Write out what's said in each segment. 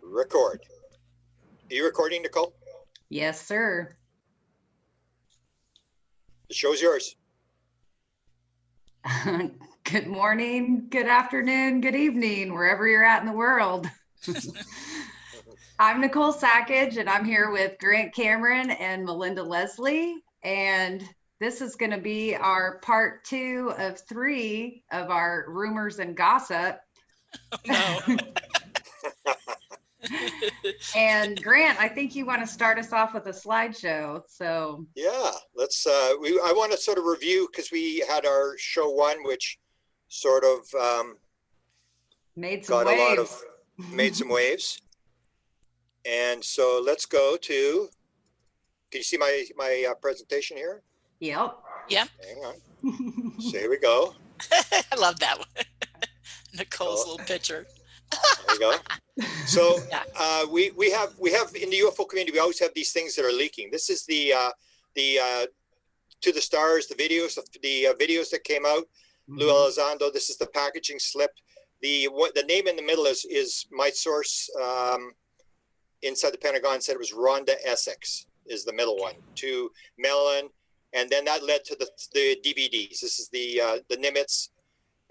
Record. Are you recording, Nicole? Yes, sir. The show's yours. Good morning, good afternoon, good evening, wherever you're at in the world. I'm Nicole Sackage, and I'm here with Grant Cameron and Melinda Leslie. And this is going to be our part 2 of 3 of our rumors and gossip. Oh, no. And Grant, I think you want to start us off with a slideshow. So yeah, let's. I want to sort of review because we had our show 1, which sort of made some waves. And so let's go to. Can you see my presentation here? Yep. Yep. Hang on. So here we go. I love that one. Nicole's little picture. There you go. So we have in the UFO community, we always have these things that are leaking. This is the To the Stars, the videos that came out. Lou Elizondo. This is the packaging slip. The name in the middle is my source inside the Pentagon said it was Rhonda Essex is the middle one to Mellon, and then that led to the DVDs. This is the Nimitz.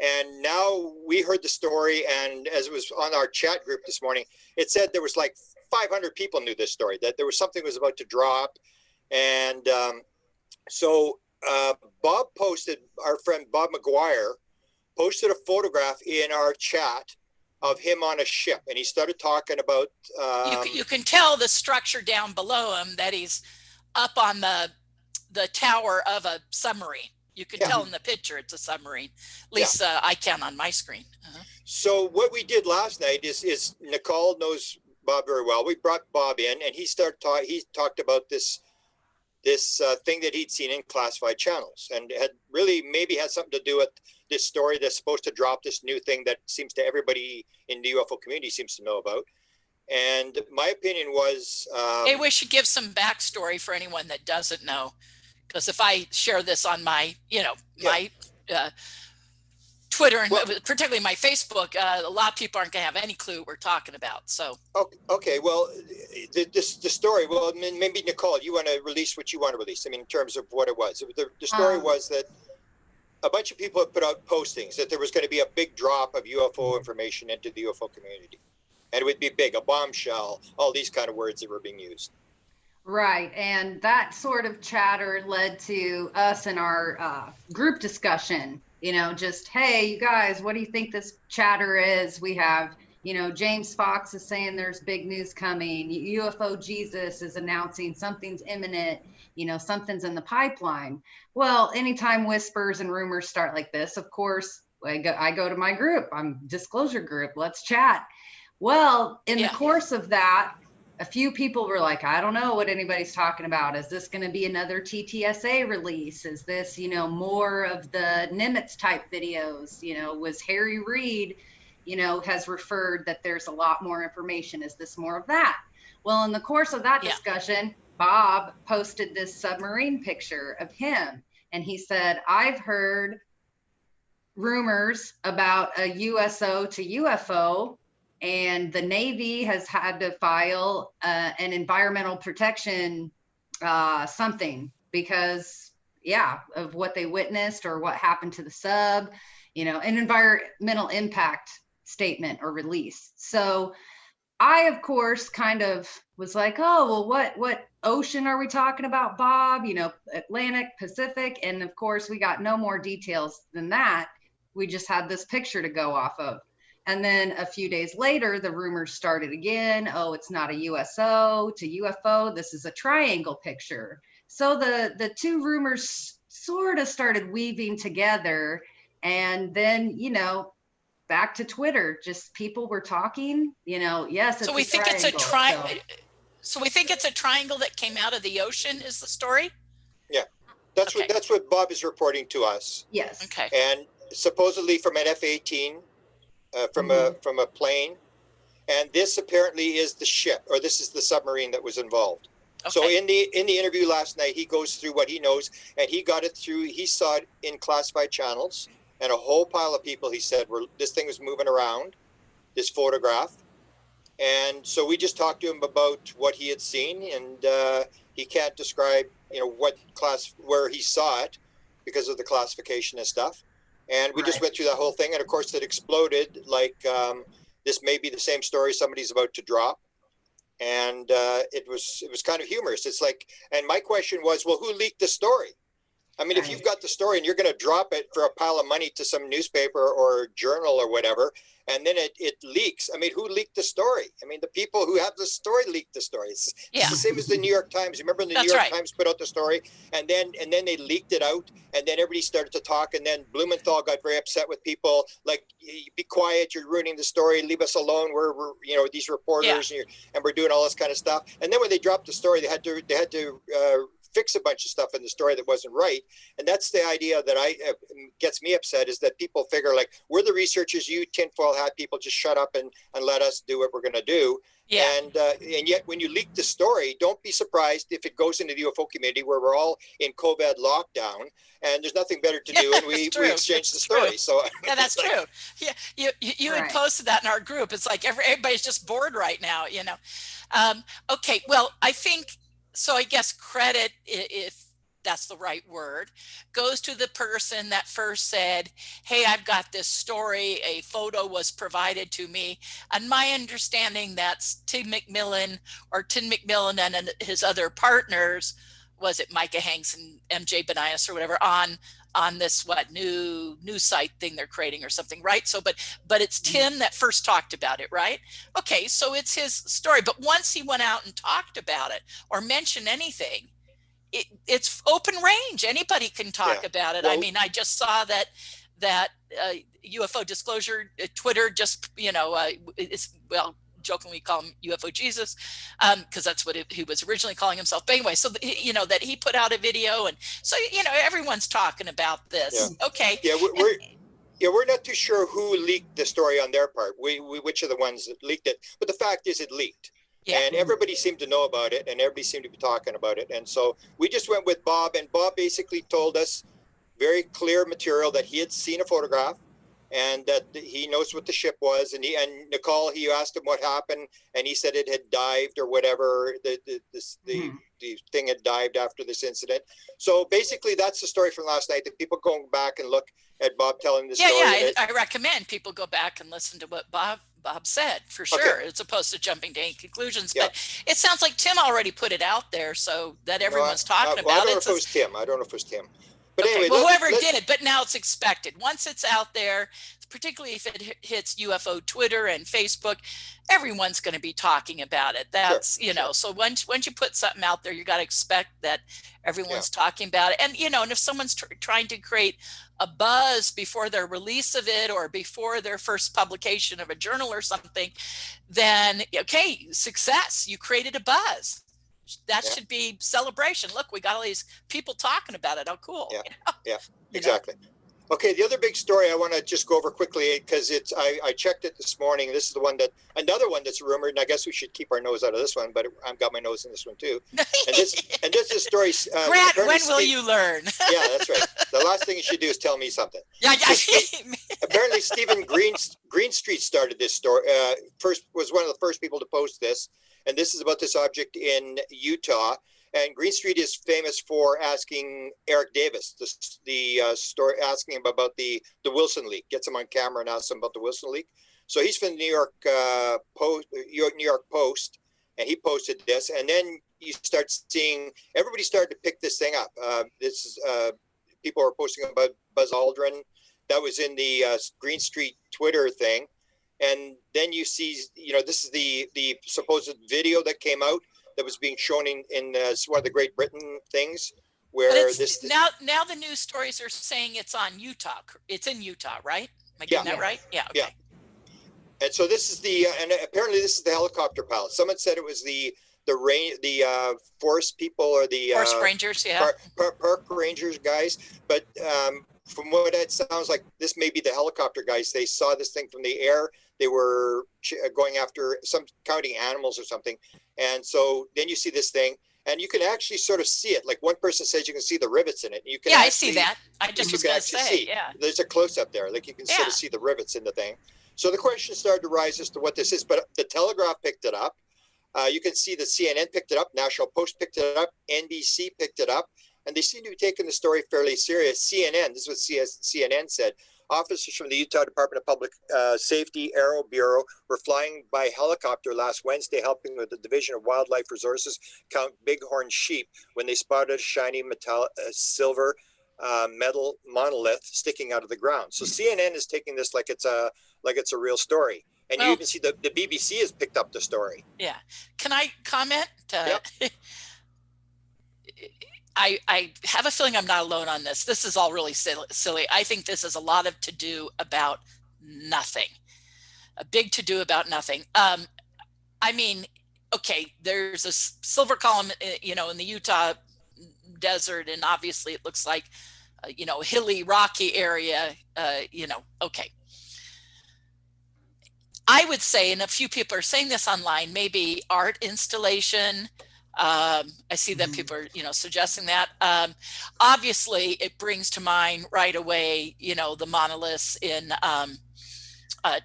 And now we heard the story, and as it was on our chat group this morning, it said there was like 500 people knew this story, that there was something was about to drop. And so Bob posted, our friend Bob McGwier posted a photograph in our chat of him on a ship, and he started talking about... you can tell the structure down below him, that he's up on the tower of a submarine. You can tell in the picture it's a submarine. At least I can on my screen. So what we did last night is Nicole knows Bob very well. We brought Bob in, and he talked about this thing that he'd seen in classified channels, and had really maybe had something to do with this story that's supposed to drop, this new thing that seems to everybody in the UFO community seems to know about. And my opinion was... Maybe we should give some backstory for anyone that doesn't know. Because if I share this on my, my Twitter and particularly my Facebook, a lot of people aren't going to have any clue what we're talking about. So okay, well, the story. Well, maybe Nicole, you want to release what you want to release. I mean, in terms of what it was. The story was that a bunch of people had put out postings that there was going to be a big drop of UFO information into the UFO community, and it would be big, a bombshell, all these kind of words that were being used. Right, and that sort of chatter led to us in our group discussion, just, hey, you guys, what do you think this chatter is? We have, James Fox is saying there's big news coming. UFO Jesus is announcing something's imminent, something's in the pipeline. Well, anytime whispers and rumors start like this, of course, I go to my group, I'm disclosure group, let's chat. Well, in the course of that, a few people were like, I don't know what anybody's talking about. Is this going to be another TTSA release? Is this, more of the Nimitz type videos? Was Harry Reid, has referred that there's a lot more information. Is this more of that? Well, in the course of that discussion, Bob posted this submarine picture of him. And he said, I've heard rumors about a USO to UFO, and the Navy has had to file an environmental protection something because, of what they witnessed or what happened to the sub, an environmental impact statement or release. So I, of course, kind of was like, oh, well, what ocean are we talking about, Bob? Atlantic, Pacific. And of course, we got no more details than that. We just had this picture to go off of. And then a few days later, the rumors started again. Oh, it's not a USO to UFO. This is a triangle picture. So the two rumors sort of started weaving together. And then, back to Twitter, just people were talking, yes. So we think it's a triangle. So we think it's a triangle that came out of the ocean is the story? Yeah, that's what Bob is reporting to us. Yes. Okay. And supposedly from an F-18. From a plane, and this apparently is the ship, or this is the submarine that was involved. Okay. So in the interview last night, he goes through what he knows, and he got it through. He saw it in classified channels, and a whole pile of people. He said, this thing was moving around, this photograph, And so we just talked to him about what he had seen, and he can't describe, what class, where he saw it because of the classification and stuff. And we just went through that whole thing. And of course it exploded like, this may be the same story somebody's about to drop. And it was kind of humorous. It's like, and my question was, well, who leaked the story? I mean, if you've got the story and you're going to drop it for a pile of money to some newspaper or journal or whatever, and then it leaks. I mean, who leaked the story? I mean, the people who have the story leaked the story. It's the same as the New York Times. Remember the New York Times put out the story, and then they leaked it out, and then everybody started to talk, and then Blumenthal got very upset with people, like, be quiet, you're ruining the story, leave us alone. We're these reporters, and we're doing all this kind of stuff. And then when they dropped the story, they had to fix a bunch of stuff in the story that wasn't right. And that's the idea that gets me upset, is that people figure like, we're the researchers, you tinfoil hat people, just shut up and let us do what we're going to do. And yet when you leak the story, don't be surprised if it goes into the UFO community where we're all in COVID lockdown and there's nothing better to do, and we exchange the story. So that's true. Yeah, you had posted that in our group. It's like everybody's just bored right now, Okay, well, I think so. I guess credit, if that's the right word, goes to the person that first said, hey, I've got this story, a photo was provided to me. And my understanding, that's Tim McMillan and his other partners, was it Micah Hanks and MJ Benias or whatever, on this new site thing they're creating or something, right? So but it's Tim that first talked about it, right? Okay, so it's his story. But once he went out and talked about it or mentioned anything, it's open range. Anybody can talk about it. Well, I mean, I just saw that UFO disclosure Twitter just jokingly call him UFO Jesus, because that's what he was originally calling himself. But anyway, so that he put out a video, and so everyone's talking about this. Okay. We're not too sure who leaked the story on their part. We which are the ones that leaked it, but the fact is it leaked. And everybody seemed to know about it, and everybody seemed to be talking about it. And so we just went with Bob, and Bob basically told us very clear material that he had seen a photograph and that he knows what the ship was. And Nicole, he asked him what happened, and he said it had dived or whatever. The thing had dived after this incident. So basically that's the story from last night, that people going back and look at Bob telling the story. I recommend people go back and listen to what Bob said, for sure, as opposed to jumping to any conclusions. But it sounds like Tim already put it out there, so that everyone's talking about it. I don't know if it was Tim. I don't know if it was Tim. But anyway, well, whoever did it, but now it's expected. Once it's out there, particularly if it hits UFO Twitter and Facebook, everyone's going to be talking about it. That's, so once you put something out there, you got to expect that everyone's talking about it. And, and if someone's trying to create a buzz before their release of it or before their first publication of a journal or something, then, okay, success, you created a buzz. That should be celebration. Look, we got all these people talking about it. Oh, cool. Exactly. Okay, the other big story I want to just go over quickly, because I checked it this morning. This is another one that's rumored, and I guess we should keep our nose out of this one, but I've got my nose in this one too. And this is a story. Grant, when will you learn? Yeah, that's right. The last thing you should do is tell me something. Apparently, Stephen Greenstreet started this story. Was one of the first people to post this, and this is about this object in Utah. And Greenstreet is famous for asking Eric Davis the story, asking him about the Wilson leak. Gets him on camera and asks him about the Wilson leak. So he's from the New York Post, and he posted this. And then you start seeing everybody started to pick this thing up. People are posting about Buzz Aldrin. That was in the Greenstreet Twitter thing. And then you see, this is the supposed video that came out that was being shown in one of the Great Britain things, where now the news stories are saying it's on Utah. It's in Utah, right? Am I getting that right? Yeah. Okay. Yeah. And so this is and apparently this is the helicopter pilot. Someone said it was the forest people or the forest rangers, park rangers guys. But from what it sounds like, this may be the helicopter guys. They saw this thing from the air. They were going after counting animals or something. And so then you see this thing, and you can actually sort of see it. Like one person says you can see the rivets in it. You can I see that. I just was going to say, there's a close up there. Like you can sort of see the rivets in the thing. So the question started to rise as to what this is, but the Telegraph picked it up. You can see the CNN picked it up, National Post picked it up, NBC picked it up, and they seem to be taking the story fairly serious. CNN, this is what CNN said. Officers from the Utah Department of Public Safety Aero Bureau were flying by helicopter last Wednesday, helping with the Division of Wildlife Resources count bighorn sheep when they spotted a shiny silver metal monolith sticking out of the ground. So CNN is taking this like it's a real story. And you even see the BBC has picked up the story. Yeah. Can I comment? Yep. I have a feeling I'm not alone on this. This is all really silly. I think this is a lot of to-do about nothing. A big to-do about nothing. I mean, okay, there's a silver column, in the Utah desert, and obviously it looks like, hilly, rocky area, okay. I would say, and a few people are saying this online, maybe art installation. I see that people are, suggesting that. Obviously, it brings to mind right away, the monoliths in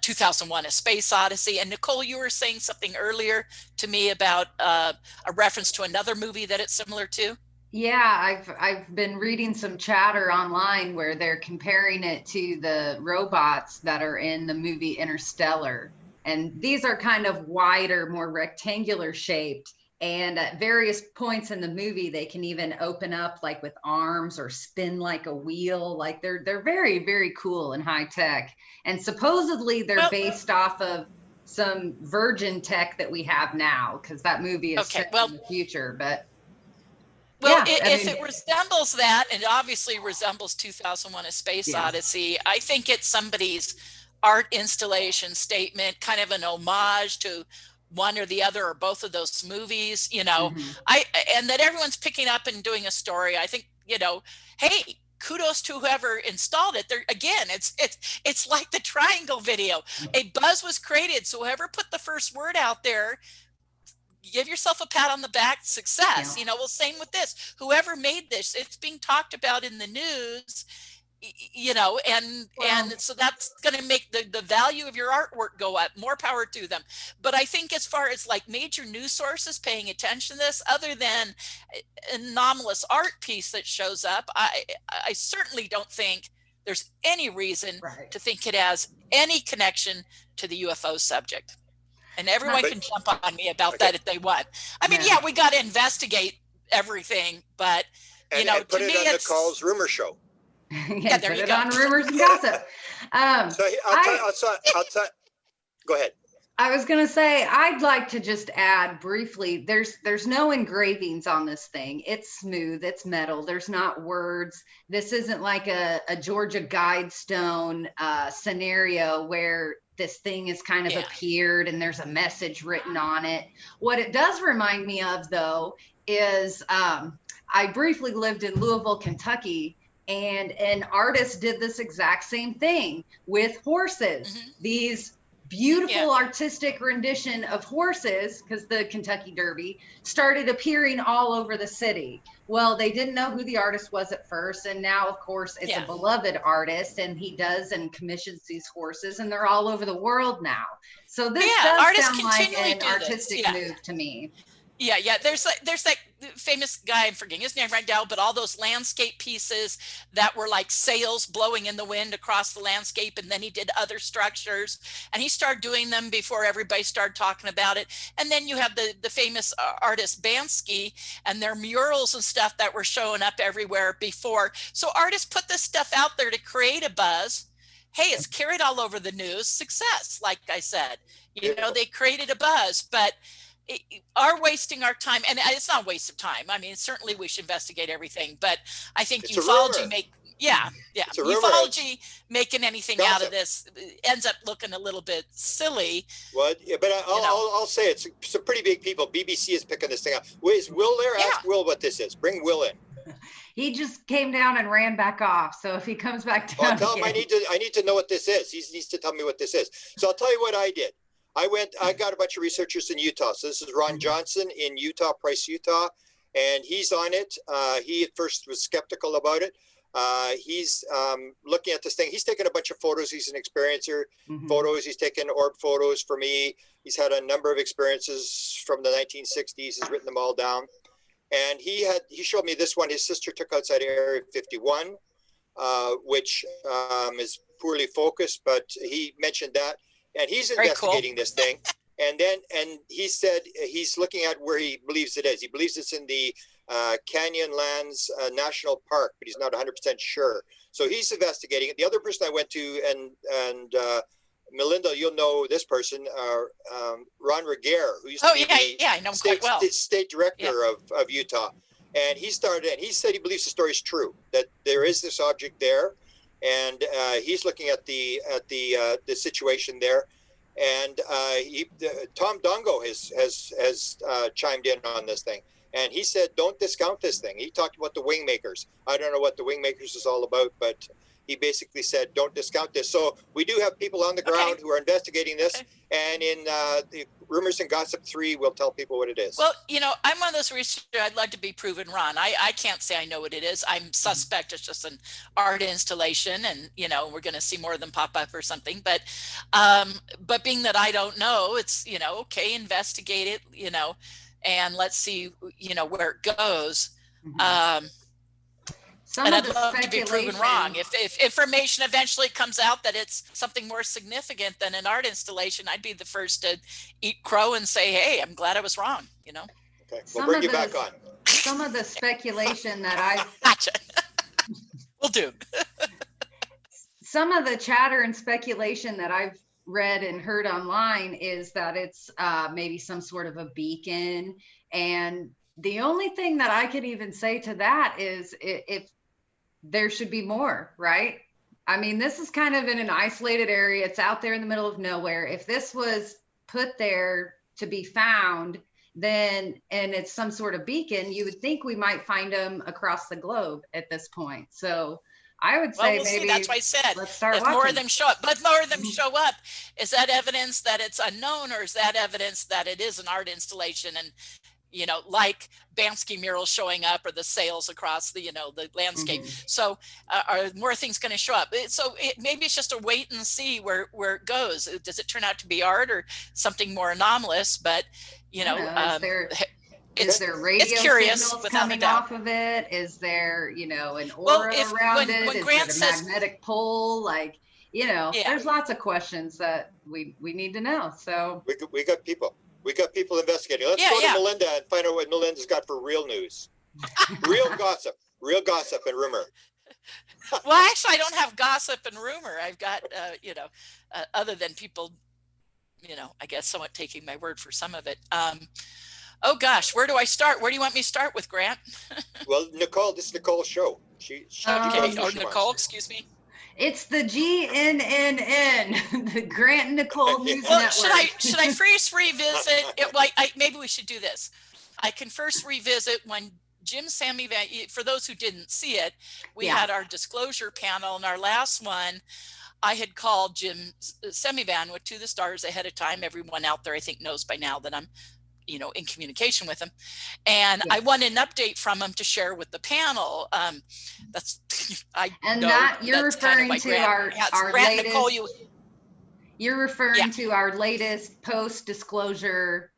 2001: A Space Odyssey. And Nicole, you were saying something earlier to me about a reference to another movie that it's similar to. Yeah, I've been reading some chatter online where they're comparing it to the robots that are in the movie Interstellar. And these are kind of wider, more rectangular shaped. And at various points in the movie, they can even open up like with arms or spin like a wheel. Like they're very, very cool and high tech. And supposedly they're based off of some Virgin tech that we have now, because that movie is set in the future. But if it resembles that, and it obviously resembles 2001: A Space Odyssey, I think it's somebody's art installation statement, kind of an homage to one or the other or both of those movies, and that everyone's picking up and doing a story. I think, hey, kudos to whoever installed it. There again, it's like the triangle video. A buzz was created, so whoever put the first word out there, give yourself a pat on the back. Success. Well, same with this. Whoever made this, it's being talked about in the news, and so that's going to make the value of your artwork go up. More power to them. But I think as far as like major news sources paying attention to this, other than anomalous art piece that shows up, I certainly don't think there's any reason to think it has any connection to the UFO subject. And everyone can jump on me about that if they want. I mean, we got to investigate everything, but and put it on Nicole's rumor show. There you go. On rumors and gossip. So I'll tell. Go ahead. I was going to say, I'd like to just add briefly, there's no engravings on this thing. It's smooth, it's metal, there's not words. This isn't like a Georgia Guidestone scenario where this thing is kind of appeared and there's a message written on it. What it does remind me of, though, is I briefly lived in Louisville, Kentucky, and an artist did this exact same thing with horses. These beautiful artistic rendition of horses, because the Kentucky Derby started appearing all over the city. Well, they didn't know who the artist was at first, and now, of course, it's a beloved artist, and he does and commissions these horses, and they're all over the world now. So this does sound like an artistic move to me. There's that famous guy, I'm forgetting his name right now, but all those landscape pieces that were like sails blowing in the wind across the landscape, and then he did other structures, and he started doing them before everybody started talking about it. And then you have the famous artist Bansky and their murals and stuff that were showing up everywhere before. So artists put this stuff out there to create a buzz. Hey, it's carried all over the news. Success, like I said, they created a buzz, but are wasting our time, and it's not a waste of time. I mean, certainly we should investigate everything, but I think ufology ufology making anything out of this ends up looking a little bit silly. Well, but I'll say it's some pretty big people. BBC is picking this thing up. Is Will there? Ask Will what this is. Bring Will in. He just came down and ran back off. So if he comes back down, tell him I need to know what this is. He needs to tell me what this is. So I'll tell you what I did. I got a bunch of researchers in Utah. So this is Ron Johnson in Utah, Price, Utah, and he's on it. He at first was skeptical about it. He's looking at this thing. He's taken a bunch of photos. He's an experiencer. Mhm. Photos. He's taken orb photos for me. He's had a number of experiences from the 1960s. He's written them all down. And he showed me this one his sister took outside Area 51, which is poorly focused, but he mentioned that. And he's investigating this thing. And he said he's looking at where he believes it is. He believes it's in the Canyonlands National Park, but he's not 100% sure. So he's investigating it. The other person I went to, and Melinda, you'll know this person, Ron Greer, who used to be I know him quite well. State director of Utah. And he started, and he said he believes the story is true, that there is this object there, and he's looking at the situation there. And Tom Dongo has chimed in on this thing, and he said, "Don't discount this thing." He talked about the wing makers. I don't know what the wing makers is all about, but he basically said, "Don't discount this." So we do have people on the ground who are investigating this, and in the Rumors and Gossip 3, we'll tell people what it is. Well, I'm one of those researchers. I'd love to be proven wrong. I can't say I know what it is. I'm suspect it's just an art installation, and we're going to see more of them pop up or something. But being that I don't know, it's okay, investigate it, and let's see where it goes. Mm-hmm. And I'd love to be proven wrong. If information eventually comes out that it's something more significant than an art installation, I'd be the first to eat crow and say, "Hey, I'm glad I was wrong." Okay, we'll bring you back on. Some of the speculation that I've gotcha. We'll do. Some of the chatter and speculation that I've read and heard online is that it's maybe some sort of a beacon, and the only thing that I could even say to that is if there should be more, right? I mean, this is kind of in an isolated area. It's out there in the middle of nowhere. If this was put there to be found, and it's some sort of beacon, you would think we might find them across the globe at this point. So I would say we'll maybe see. That's why I said, let's start if watching. more of them show up, but more of them show up, is that evidence that it's unknown, or is that evidence that it is an art installation? And like Bansky murals showing up, or the sails across the the landscape. Mm-hmm. So are more things going to show up? Maybe it's just a wait and see where it goes. Does it turn out to be art or something more anomalous? But is there radio signals coming off of it? Is there an aura around it? Is it a magnetic pole? There's lots of questions that we need to know. So we got people. We got people investigating. Let's go to Melinda and find out what Melinda's got for real news. Real gossip and rumor. Well, actually, I don't have gossip and rumor. I've got, other than people, I guess somewhat taking my word for some of it. Oh gosh, where do I start? Where do you want me to start with, Grant? Well, Nicole, this is Nicole's show. Nicole, excuse me. It's the GNNN, the Grant and Nicole News Network. Should I first revisit it? Maybe we should do this. I can first revisit when Jim Semivan, for those who didn't see it, we had our disclosure panel, and our last one, I had called Jim Semivan with To the Stars ahead of time. Everyone out there, I think, knows by now that I'm in communication with him, and I wanted an update from him to share with the panel. You're referring to our latest. Nicole, you're referring to our latest post-disclosure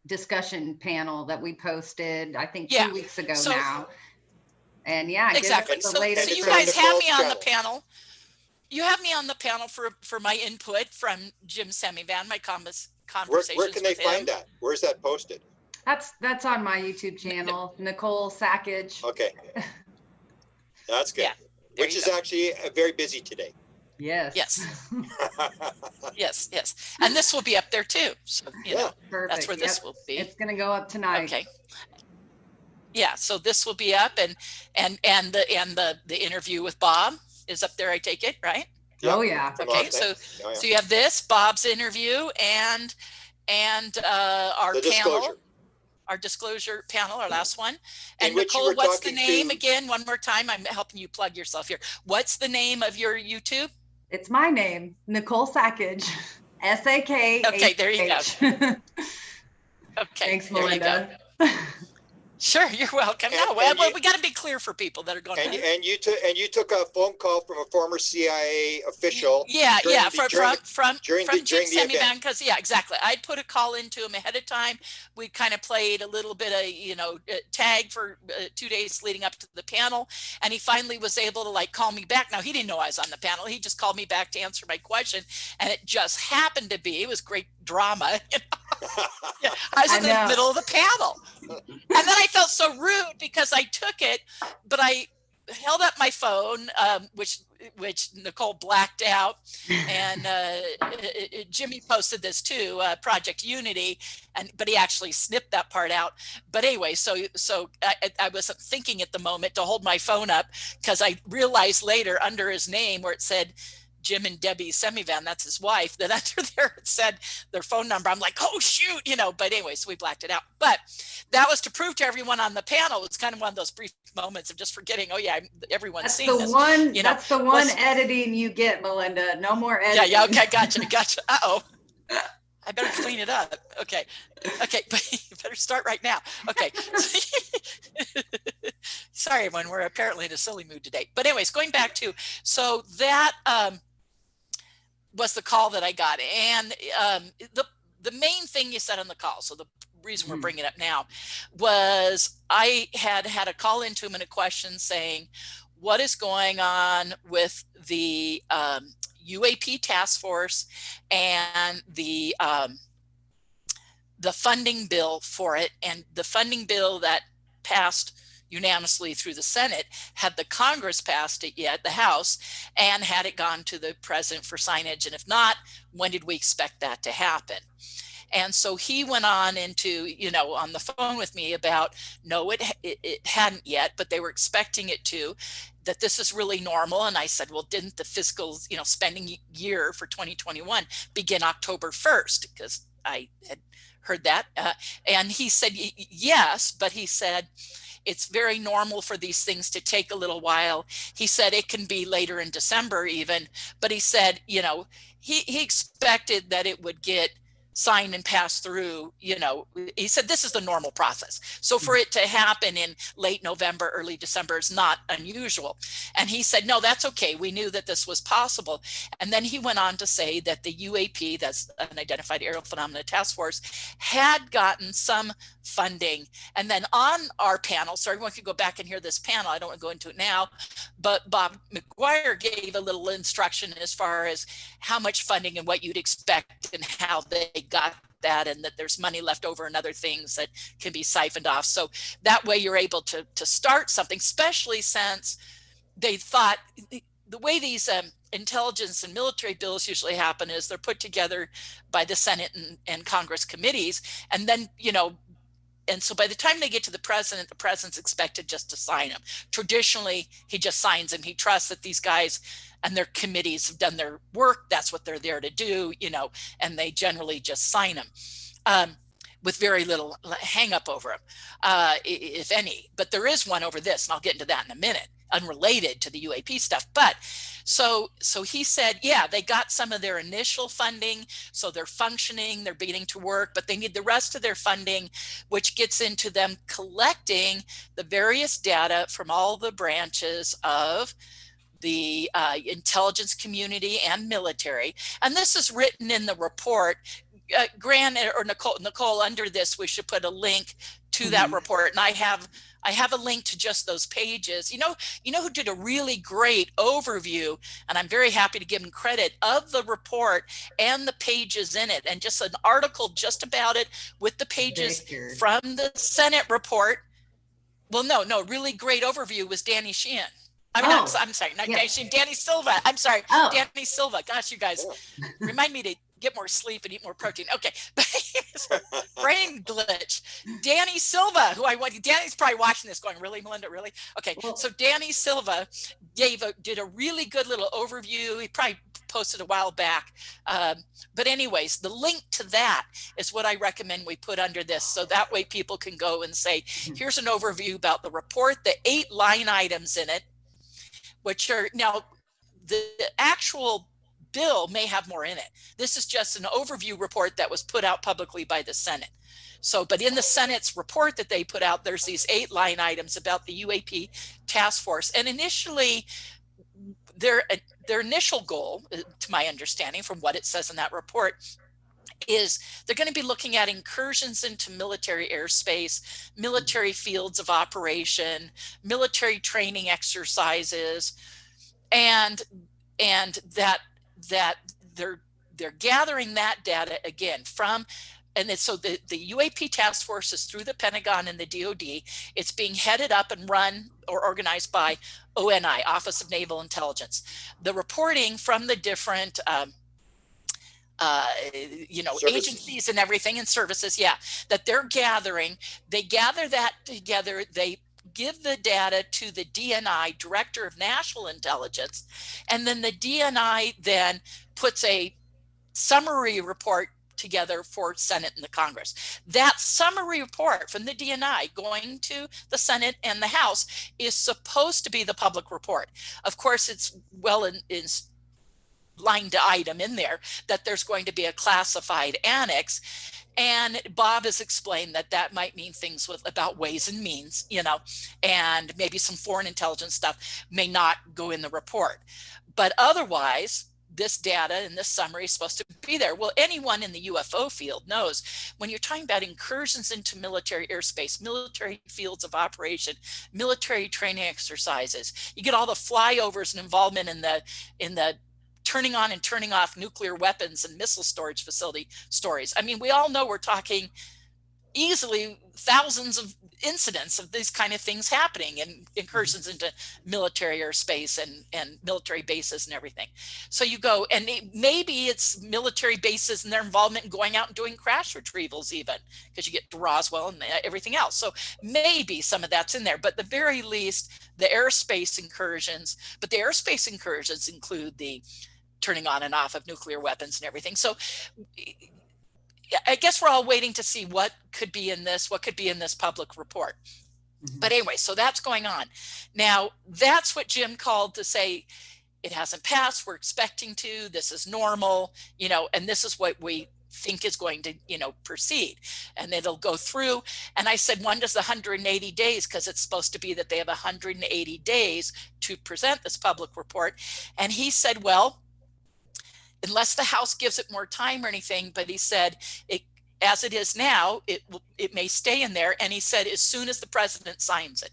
discussion panel that we posted, I think 2 weeks ago now. And exactly. So you guys have me on the panel. You have me on the panel for my input from Jim Semivan, my conversations. Where can they find that? Where's that posted? That's on my YouTube channel, Nicole Sackage. Okay. That's good. Yeah, which is actually very busy today. Yes. Yes. And this will be up there too. So, Perfect. That's where this will be. It's going to go up tonight. Okay. Yeah. So this will be up, and the interview with Bob is up there. I take it, right? Oh yeah. Okay. So you have this, Bob's interview, and our panel. Our disclosure panel, our last one. And Nicole, what's the name again? One more time. I'm helping you plug yourself here. What's the name of your YouTube? It's my name, Nicole Sackage. SAK. Okay, there you go. Okay. Thanks, Melinda. Sure, you're welcome. No, well, we got to be clear for people that are going. And you took a phone call from a former CIA official. From Jim Semivan, because yeah, exactly. I put a call into him ahead of time. We kind of played a little bit of tag for 2 days leading up to the panel, and he finally was able to like call me back. Now he didn't know I was on the panel. He just called me back to answer my question, and it just happened to be, it was great drama. Yeah, I was in the middle of the panel, and then I felt so rude because I took it, but I held up my phone, which Nicole blacked out, and Jimmy posted this too, Project Unity, but he actually snipped that part out. But anyway, so I wasn't thinking at the moment to hold my phone up, because I realized later under his name where it said Jim and Debbie Semivan, that's his wife, that under there it said their phone number. I'm like, oh shoot, but anyway, so we blacked it out. But that was to prove to everyone on the panel, it's kind of one of those brief moments of just forgetting, oh yeah, everyone's seen this. That's the one editing you get, Melinda. No more editing. Yeah, okay, gotcha. Uh-oh. I better clean it up. Okay, but you better start right now. Okay. Sorry, everyone, we're apparently in a silly mood today. But anyways, going back to, so that was the call that I got. And the main thing you said on the call, so the reason we're bringing it up now, was I had a call into him and a question saying, what is going on with the UAP Task Force and the funding bill for it, and the funding bill that passed unanimously through the Senate. Had the Congress passed it yet, the House, and had it gone to the president for signage? And if not, when did we expect that to happen? And so he went on into, on the phone with me about, no, it hadn't yet, but they were expecting it to, that this is really normal. And I said, well, didn't the fiscal, spending year for 2021 begin October 1st? Because I had heard that. And he said, yes, but he said, it's very normal for these things to take a little while. He said it can be later in December even, but he said, he expected that it would get signed and passed through, he said this is the normal process. So for it to happen in late November, early December is not unusual. And he said, no, that's okay. We knew that this was possible. And then he went on to say that the UAP, that's Unidentified Aerial Phenomena Task Force, had gotten some funding. And then on our panel, so everyone could go back and hear this panel, I don't want to go into it now, but Bob McGwier gave a little instruction as far as how much funding and what you'd expect and how they got that, and that there's money left over and other things that can be siphoned off. So that way you're able to start something, especially since they thought the way these intelligence and military bills usually happen is they're put together by the Senate and Congress committees. And then, and so by the time they get to the president's expected just to sign them. Traditionally, he just signs them. He trusts that these guys and their committees have done their work. That's what they're there to do, and they generally just sign them with very little hang up over them, if any. But there is one over this, and I'll get into that in a minute, unrelated to the UAP stuff. But so he said, yeah, they got some of their initial funding, so they're functioning, they're beginning to work, but they need the rest of their funding, which gets into them collecting the various data from all the branches of the intelligence community and military. And this is written in the report. Gran or Nicole, under this, we should put a link to that report. And I have a link to just those pages. You know who did a really great overview, and I'm very happy to give him credit, of the report and the pages in it, and just an article just about it with the pages from the Senate report. Well, no, really great overview was Danny Sheehan. I'm sorry, not Danny Sheehan, Danny Silva. I'm sorry, Danny Silva. Gosh, you guys, remind me to get more sleep and eat more protein. Okay, brain glitch. Danny Silva, Danny's probably watching this going, really, Melinda, really? Okay, so Danny Silva did a really good little overview. He probably posted a while back. But anyways, the link to that is what I recommend we put under this. So that way people can go and say, here's an overview about the report, the 8 line items in it, which are now the actual bill may have more in it. This is just an overview report that was put out publicly by the Senate. So, but in the Senate's report that they put out, there's these 8 line items about the UAP task force. And initially, their initial goal, to my understanding from what it says in that report, is they're going to be looking at incursions into military airspace, military fields of operation, military training exercises, and that they're gathering that data again from, and so the UAP task force is through the Pentagon and the DoD. It's being headed up and run or organized by ONI, Office of Naval Intelligence. The reporting from the different agencies and everything and services, that they're gathering, they gather that together, they give the data to the DNI, Director of National Intelligence, and then the DNI then puts a summary report together for Senate and the Congress. That summary report from the DNI going to the Senate and the House is supposed to be the public report. Of course, it's well in line to item in there that there's going to be a classified annex. And Bob has explained that that might mean things about ways and means, and maybe some foreign intelligence stuff may not go in the report. But otherwise, this data and this summary is supposed to be there. Well, anyone in the UFO field knows when you're talking about incursions into military airspace, military fields of operation, military training exercises, you get all the flyovers and involvement in the turning on and turning off nuclear weapons and missile storage facility stories. I mean, we all know we're talking easily thousands of incidents of these kind of things happening and incursions into military airspace and military bases and everything. So you go, and maybe it's military bases and their involvement in going out and doing crash retrievals even, because you get to Roswell and everything else. So maybe some of that's in there, but at the very least, the airspace incursions, but the airspace incursions include the turning on and off of nuclear weapons and everything. So I guess we're all waiting to see what could be in this public report. But anyway, so that's going on. Now, that's what Jim called to say, it hasn't passed, we're expecting to, this is normal, and this is what we think is going to, proceed. And it'll go through. And I said, when does the 180 days, because it's supposed to be that they have 180 days to present this public report. And he said, well, unless the House gives it more time or anything, but he said, as it is now, it may stay in there. And he said, as soon as the president signs it,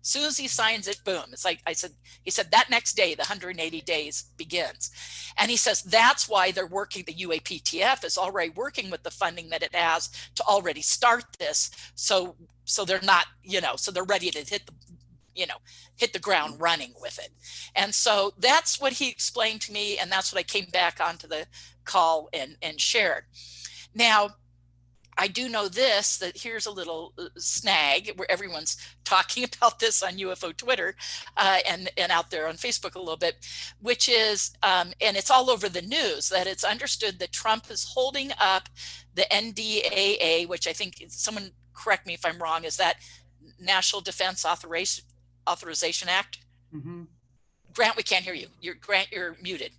as soon as he signs it, boom. It's like he said that next day, the 180 days begins. And he says, that's why they're working, the UAPTF is already working with the funding that it has to already start this. So they're not, so they're ready to hit the ground running with it. And so that's what he explained to me. And that's what I came back onto the call and shared. Now, I do know this, that here's a little snag where everyone's talking about this on UFO Twitter and out there on Facebook a little bit, which is, and it's all over the news, that it's understood that Trump is holding up the NDAA, which I think, someone correct me if I'm wrong, is that National Defense Authorization Act? Mm-hmm. Grant, we can't hear you. Grant, you're muted.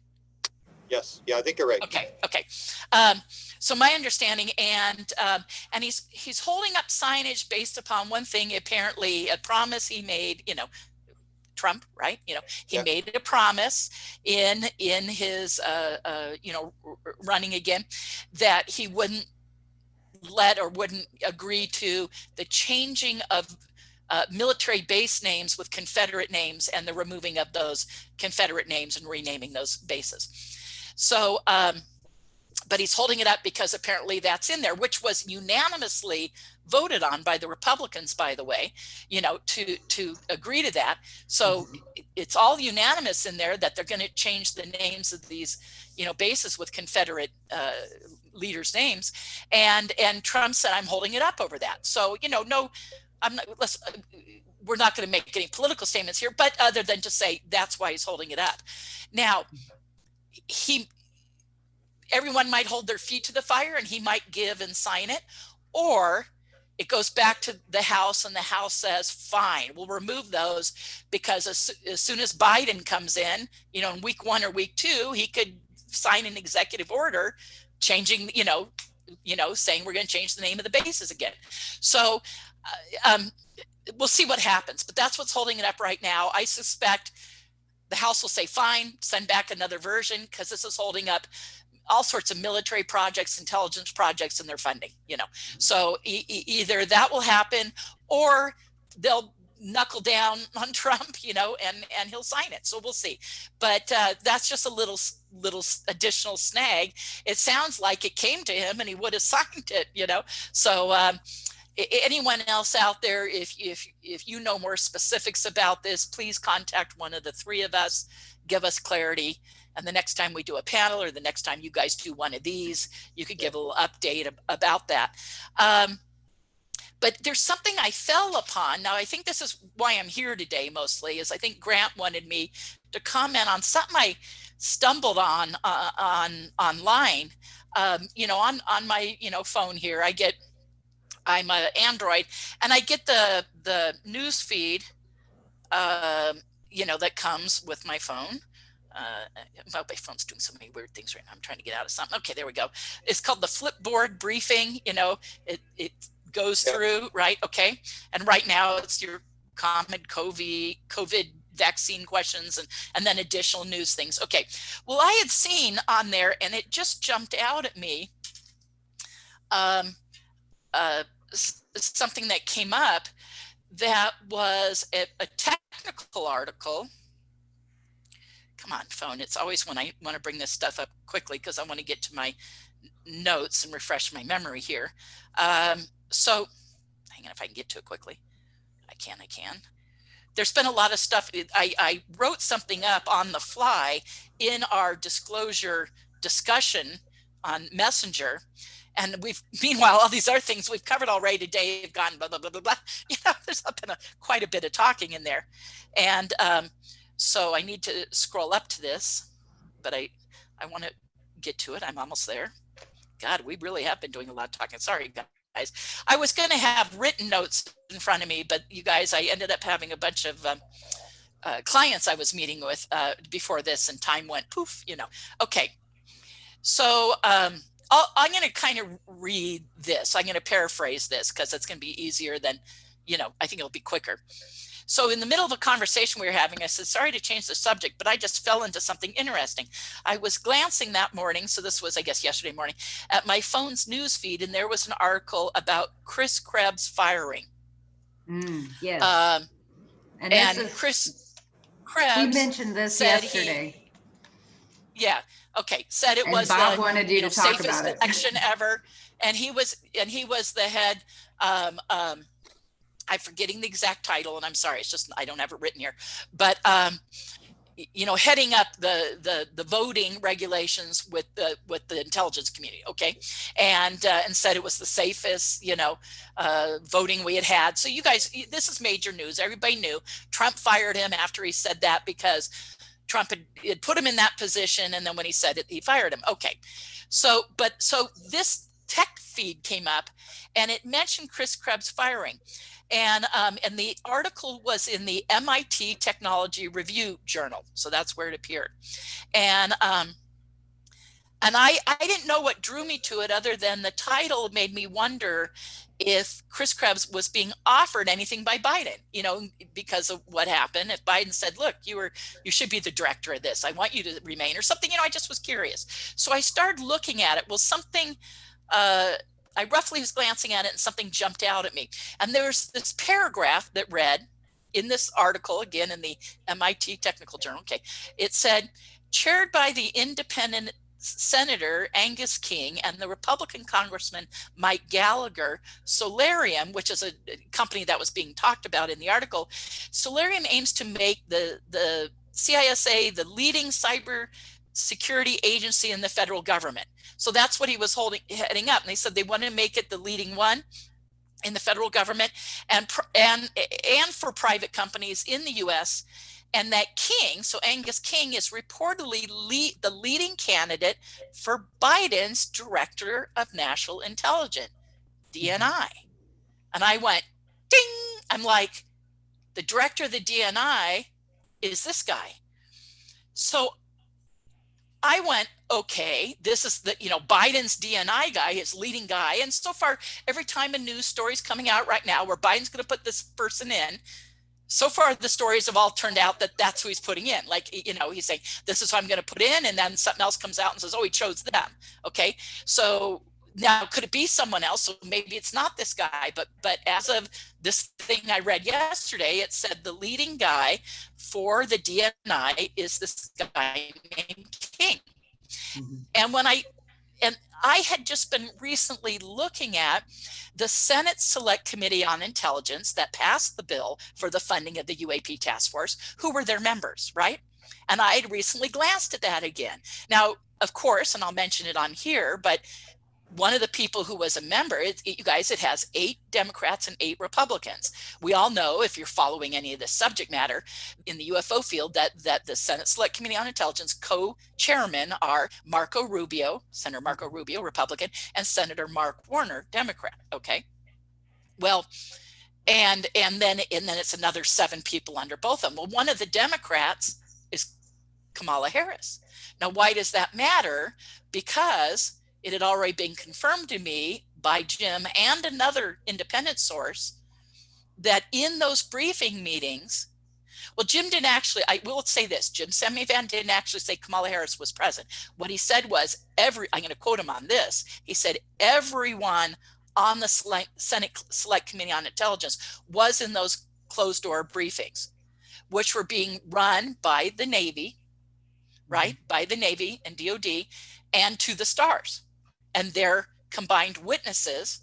Yes. Yeah, I think you're right. Okay. So my understanding, and he's holding up signage based upon one thing, apparently a promise he made, Trump, right? He made a promise in his, running again, that he wouldn't agree to the changing of military base names with Confederate names and the removing of those Confederate names and renaming those bases. So, but he's holding it up because apparently that's in there, which was unanimously voted on by the Republicans, by the way, to agree to that. So it's all unanimous in there that they're going to change the names of these, bases with Confederate leaders' names. And Trump said, I'm holding it up over that. So, no, we're not going to make any political statements here, but other than to say that's why he's holding it up. Now, everyone might hold their feet to the fire and he might give and sign it, or it goes back to the House and the House says, fine, we'll remove those because as soon as Biden comes in, in week 1 or week 2, he could sign an executive order changing, saying we're going to change the name of the bases again. So we'll see what happens, but that's what's holding it up right now. I suspect the House will say, fine, send back another version, because this is holding up all sorts of military projects, intelligence projects, and their funding, So either that will happen, or they'll knuckle down on Trump, and he'll sign it. So we'll see. But that's just a little additional snag. It sounds like it came to him and he would have signed it, So anyone else out there, if you know more specifics about this, please contact one of the three of us, give us clarity. And the next time we do a panel, or the next time you guys do one of these, you could give a little update about that. But there's something I fell upon. Now, I think this is why I'm here today mostly, is I think Grant wanted me to comment on something I stumbled on online. On my phone here, I'm an Android, and I get the news feed that comes with my phone. My phone's doing so many weird things right now. I'm trying to get out of something. Okay, there we go. It's called the Flipboard briefing. It goes through, right? Okay. And right now it's your common COVID vaccine questions and then additional news things. Okay. Well, I had seen on there, and it just jumped out at me, something that came up that was a technical article. Come on, phone. It's always when I want to bring this stuff up quickly, because I want to get to my notes and refresh my memory here. So hang on, if I can get to it quickly. I can. There's been a lot of stuff. I wrote something up on the fly in our disclosure discussion on Messenger. And meanwhile, all these other things we've covered already today have gone blah, blah, blah, blah, blah. There's been quite a bit of talking in there. And so I need to scroll up to this, but I want to get to it. I'm almost there. God, we really have been doing a lot of talking. Sorry, guys. I was going to have written notes in front of me, but you guys, I ended up having a bunch of clients I was meeting with before this, and time went poof, Okay. So I'm going to kind of read this. I'm going to paraphrase this because it's going to be easier than, I think it'll be quicker. So in the middle of a conversation we were having, I said, sorry to change the subject, but I just fell into something interesting. I was glancing that morning, so this was, I guess, yesterday morning, at my phone's news feed, and there was an article about Chris Krebs firing. Yes. And Chris Krebs, we mentioned this yesterday. Said it was Bob wanted you to talk safest about it. election ever, and he was the head. I'm forgetting the exact title, and I'm sorry, it's just I don't have it written here. But heading up the voting regulations with the intelligence community, okay, and said it was the safest voting we had. So you guys, this is major news. Everybody knew. Trump fired him after he said that, because Trump had put him in that position, and then when he said it, he fired him. Okay, so this tech feed came up, and it mentioned Chris Krebs firing. And the article was in the MIT Technology Review Journal. So that's where it appeared. And I didn't know what drew me to it, other than the title made me wonder if Chris Krebs was being offered anything by Biden, because of what happened. If Biden said, look, you should be the director of this, I want you to remain, or something, I just was curious. So I started looking at it. Well, something, I roughly was glancing at it, and something jumped out at me. And there's this paragraph that read in this article, again, in the MIT Technical Journal. Okay. It said, chaired by the independent Senator Angus King and the Republican Congressman Mike Gallagher, Solarium, which is a company that was being talked about in the article, Solarium aims to make the CISA the leading cyber security agency in the federal government. So that's what he was heading up. And they said they want to make it the leading one in the federal government and for private companies in the US. And that King, so Angus King, is reportedly the leading candidate for Biden's Director of National Intelligence, DNI. And I went, ding! I'm like, the director of the DNI is this guy. So I went, okay, this is the, Biden's DNI guy, his leading guy. And so far, every time a news story is coming out right now where Biden's going to put this person in, so far the stories have all turned out that that's who he's putting in. Like, he's saying, this is who I'm going to put in. And then something else comes out and says, oh, he chose them. Okay. So now could it be someone else? So maybe it's not this guy, but as of this thing I read yesterday, it said the leading guy for the DNI is this guy named King. Mm-hmm. And I had just been recently looking at the Senate Select Committee on Intelligence that passed the bill for the funding of the UAP Task Force, who were their members, right? And I had recently glanced at that again. Now, of course, and I'll mention it on here, but one of the people who was a member, you guys, it has 8 Democrats and 8 Republicans. We all know, if you're following any of this subject matter in the UFO field, that the Senate Select Committee on Intelligence co-chairmen are Marco Rubio, Senator Marco Rubio, Republican, and Senator Mark Warner, Democrat. Okay. Well, and then it's another 7 people under both of them. Well, one of the Democrats is Kamala Harris. Now, why does that matter? Because it had already been confirmed to me by Jim and another independent source that in those briefing meetings, well, Jim didn't actually, I will say this, Jim Semivan didn't actually say Kamala Harris was present. What he said was I'm going to quote him on this. He said, everyone on the Senate Select Committee on Intelligence was in those closed door briefings, which were being run by the Navy, right? By the Navy and DOD and to the stars. And their combined witnesses,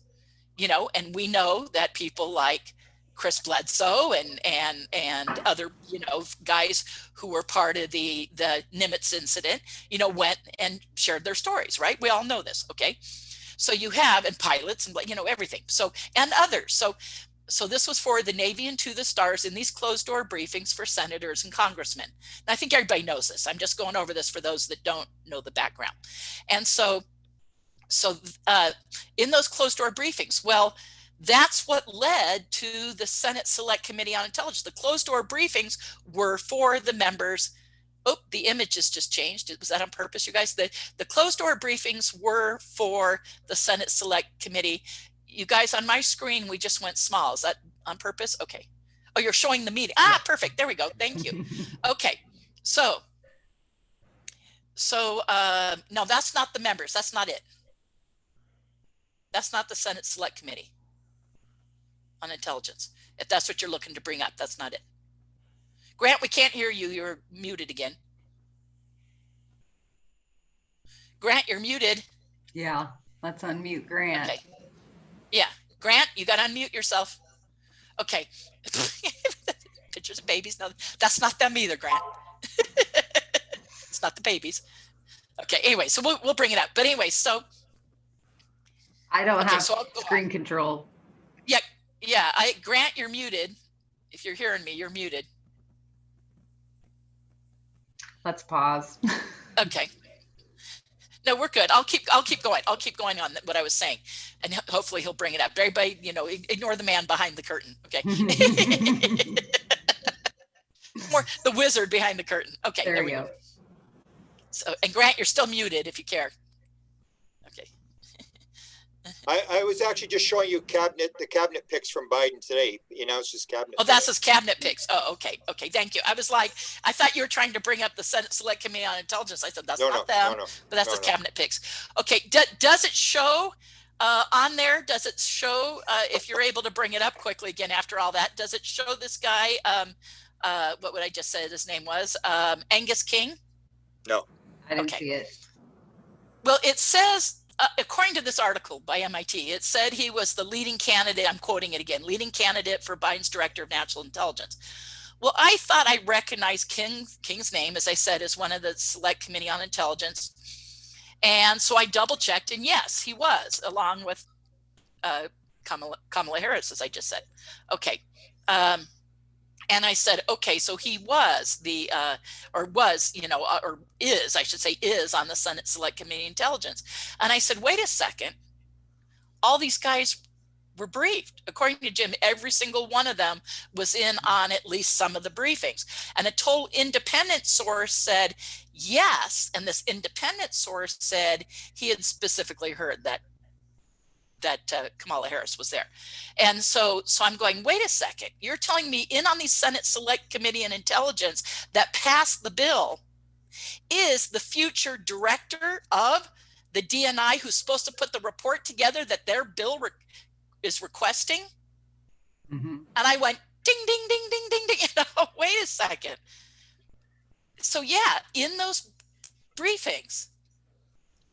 and we know that people like Chris Bledsoe and other, guys who were part of the Nimitz incident, went and shared their stories, right? We all know this, okay? So you have, and pilots and, everything. So, and others. So this was for the Navy and to the stars in these closed door briefings for senators and congressmen. And I think everybody knows this. I'm just going over this for those that don't know the background. And so in those closed door briefings, well, that's what led to the Senate Select Committee on Intelligence. The closed door briefings were for the members. Oh, the images just changed. Was that on purpose, you guys? The closed door briefings were for the Senate Select Committee. You guys, on my screen, we just went small. Is that on purpose? Okay. Oh, you're showing the meeting. Ah, perfect. There we go. Thank you. Okay. So no, that's not the members. That's not it. That's not the Senate Select Committee on Intelligence. If that's what you're looking to bring up, that's not it. Grant, we can't hear you. You're muted again. Grant, you're muted. Yeah, let's unmute Grant. Okay. Yeah, Grant, you got to unmute yourself. Okay. Pictures of babies. No, that's not them either, Grant. It's not the babies. Okay, anyway, so we'll bring it up. But anyway, so I don't have screen control. Yeah. Grant, you're muted. If you're hearing me, you're muted. Let's pause. Okay. No, we're good. I'll keep going. I'll keep going on what I was saying, and hopefully he'll bring it up. Everybody, ignore the man behind the curtain. Okay. More the wizard behind the curtain. Okay. There we go. So, and Grant, you're still muted if you care. Okay. I was actually just showing you the cabinet picks from Biden today. He announced his cabinet. Oh, that's his cabinet picks. Oh, okay. Okay. Thank you. I was like, I thought you were trying to bring up the Senate Select Committee on Intelligence. I said, that's not them, but that's his cabinet picks. Okay. Does it show on there? Does it show, if you're able to bring it up quickly again after all that, does it show this guy, what would I just say his name was? Angus King? No. I didn't see it. Well, it says, according to this article by MIT, it said he was the leading candidate. I'm quoting it again, leading candidate for Biden's Director of National Intelligence. Well, I thought I recognized King's name, as I said, as one of the Select Committee on Intelligence. And so I double checked, and yes, he was, along with Kamala Harris, as I just said. Okay. And I said, okay, so he was or is, I should say, is on the Senate Select Committee on Intelligence. And I said, wait a second, all these guys were briefed. According to Jim, every single one of them was in on at least some of the briefings. And a total independent source said yes. And this independent source said he had specifically heard that Kamala Harris was there. And so I'm going, wait a second, you're telling me in on the Senate Select Committee on Intelligence that passed the bill is the future director of the DNI who's supposed to put the report together that their bill is requesting? Mm-hmm. And I went, ding, ding, ding, ding, ding, ding. Wait a second. So yeah, in those briefings,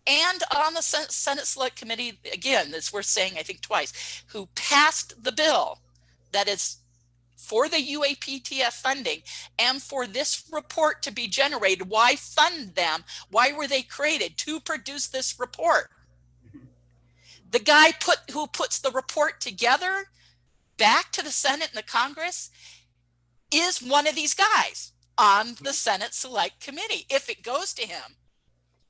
and on the Senate Select Committee, again, it's worth saying, I think twice, who passed the bill that is for the UAPTF funding and for this report to be generated. Why fund them? Why were they created? To produce this report. The guy who puts the report together back to the Senate and the Congress is one of these guys on the Senate Select Committee, if it goes to him.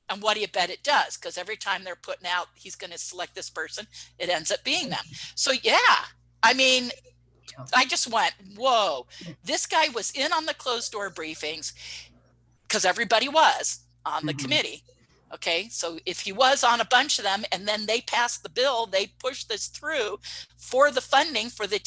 And what do you bet it does? Because every time they're putting out, he's going to select this person, it ends up being them. So yeah, I mean, I just went, whoa, this guy was in on the closed door briefings because everybody was on the committee. Okay, so if he was on a bunch of them and then they passed the bill, they pushed this through for the funding for the,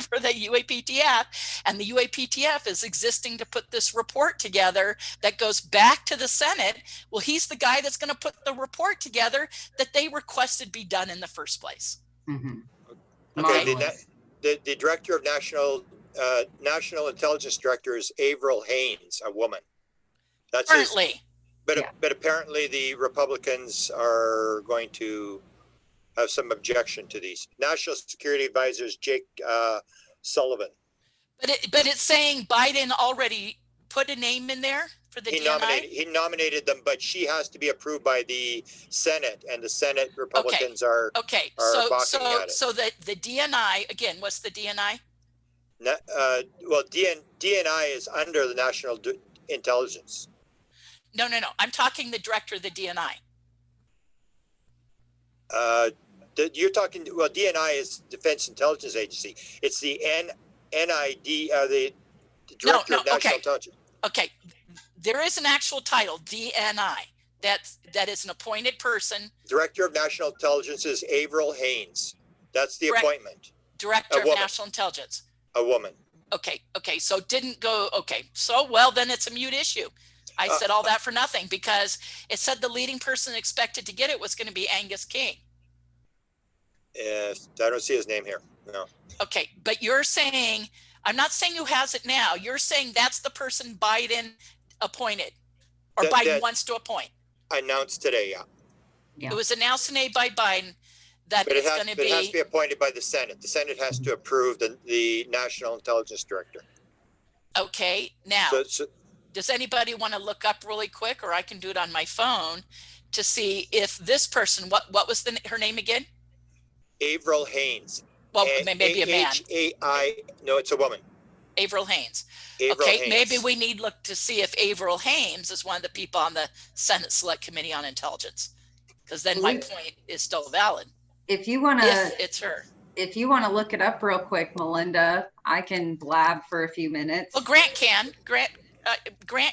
for the UAPTF, and the UAPTF is existing to put this report together that goes back to the Senate. Well, he's the guy that's going to put the report together that they requested be done in the first place. Mm-hmm. Okay, the director of National Intelligence Director is Avril Haines, a woman. That's currently. But apparently the Republicans are going to have some objection to these. National Security Advisor is Jake Sullivan. But it's saying Biden already put a name in there for the DNI? He nominated them, but she has to be approved by the Senate, and the Senate Republicans are balking at it. So the DNI, again, what's the DNI? DNI is under the National Intelligence. No. I'm talking the director of the DNI. You're talking, DNI is Defense Intelligence Agency. It's the NID, the Director of National Intelligence. Okay, there is an actual title, DNI. That is an appointed person. Director of National Intelligence is Avril Haines. That's the appointment. Director of National Intelligence. A woman. Okay, so it didn't go, well, then it's a mute issue. I said all that for nothing because it said the leading person expected to get it was going to be Angus King. I don't see his name here. No. Okay, but you're saying, I'm not saying who has it now. You're saying that's the person Biden appointed or Biden wants to appoint. Announced today, yeah. It was announced today by Biden that it's going to be. It has to be appointed by the Senate. The Senate has to approve the National Intelligence Director. Okay, now. Does anybody want to look up really quick, or I can do it on my phone to see if this person, what was her name again? Avril Haines. Well, maybe a man. No, it's a woman. Avril Haines. Avril Haines. Maybe we need look to see if Avril Haines is one of the people on the Senate Select Committee on Intelligence, because then my point is still valid. If you want to, it's her. If you want to look it up real quick, Melinda, I can blab for a few minutes. Well, Grant can. Grant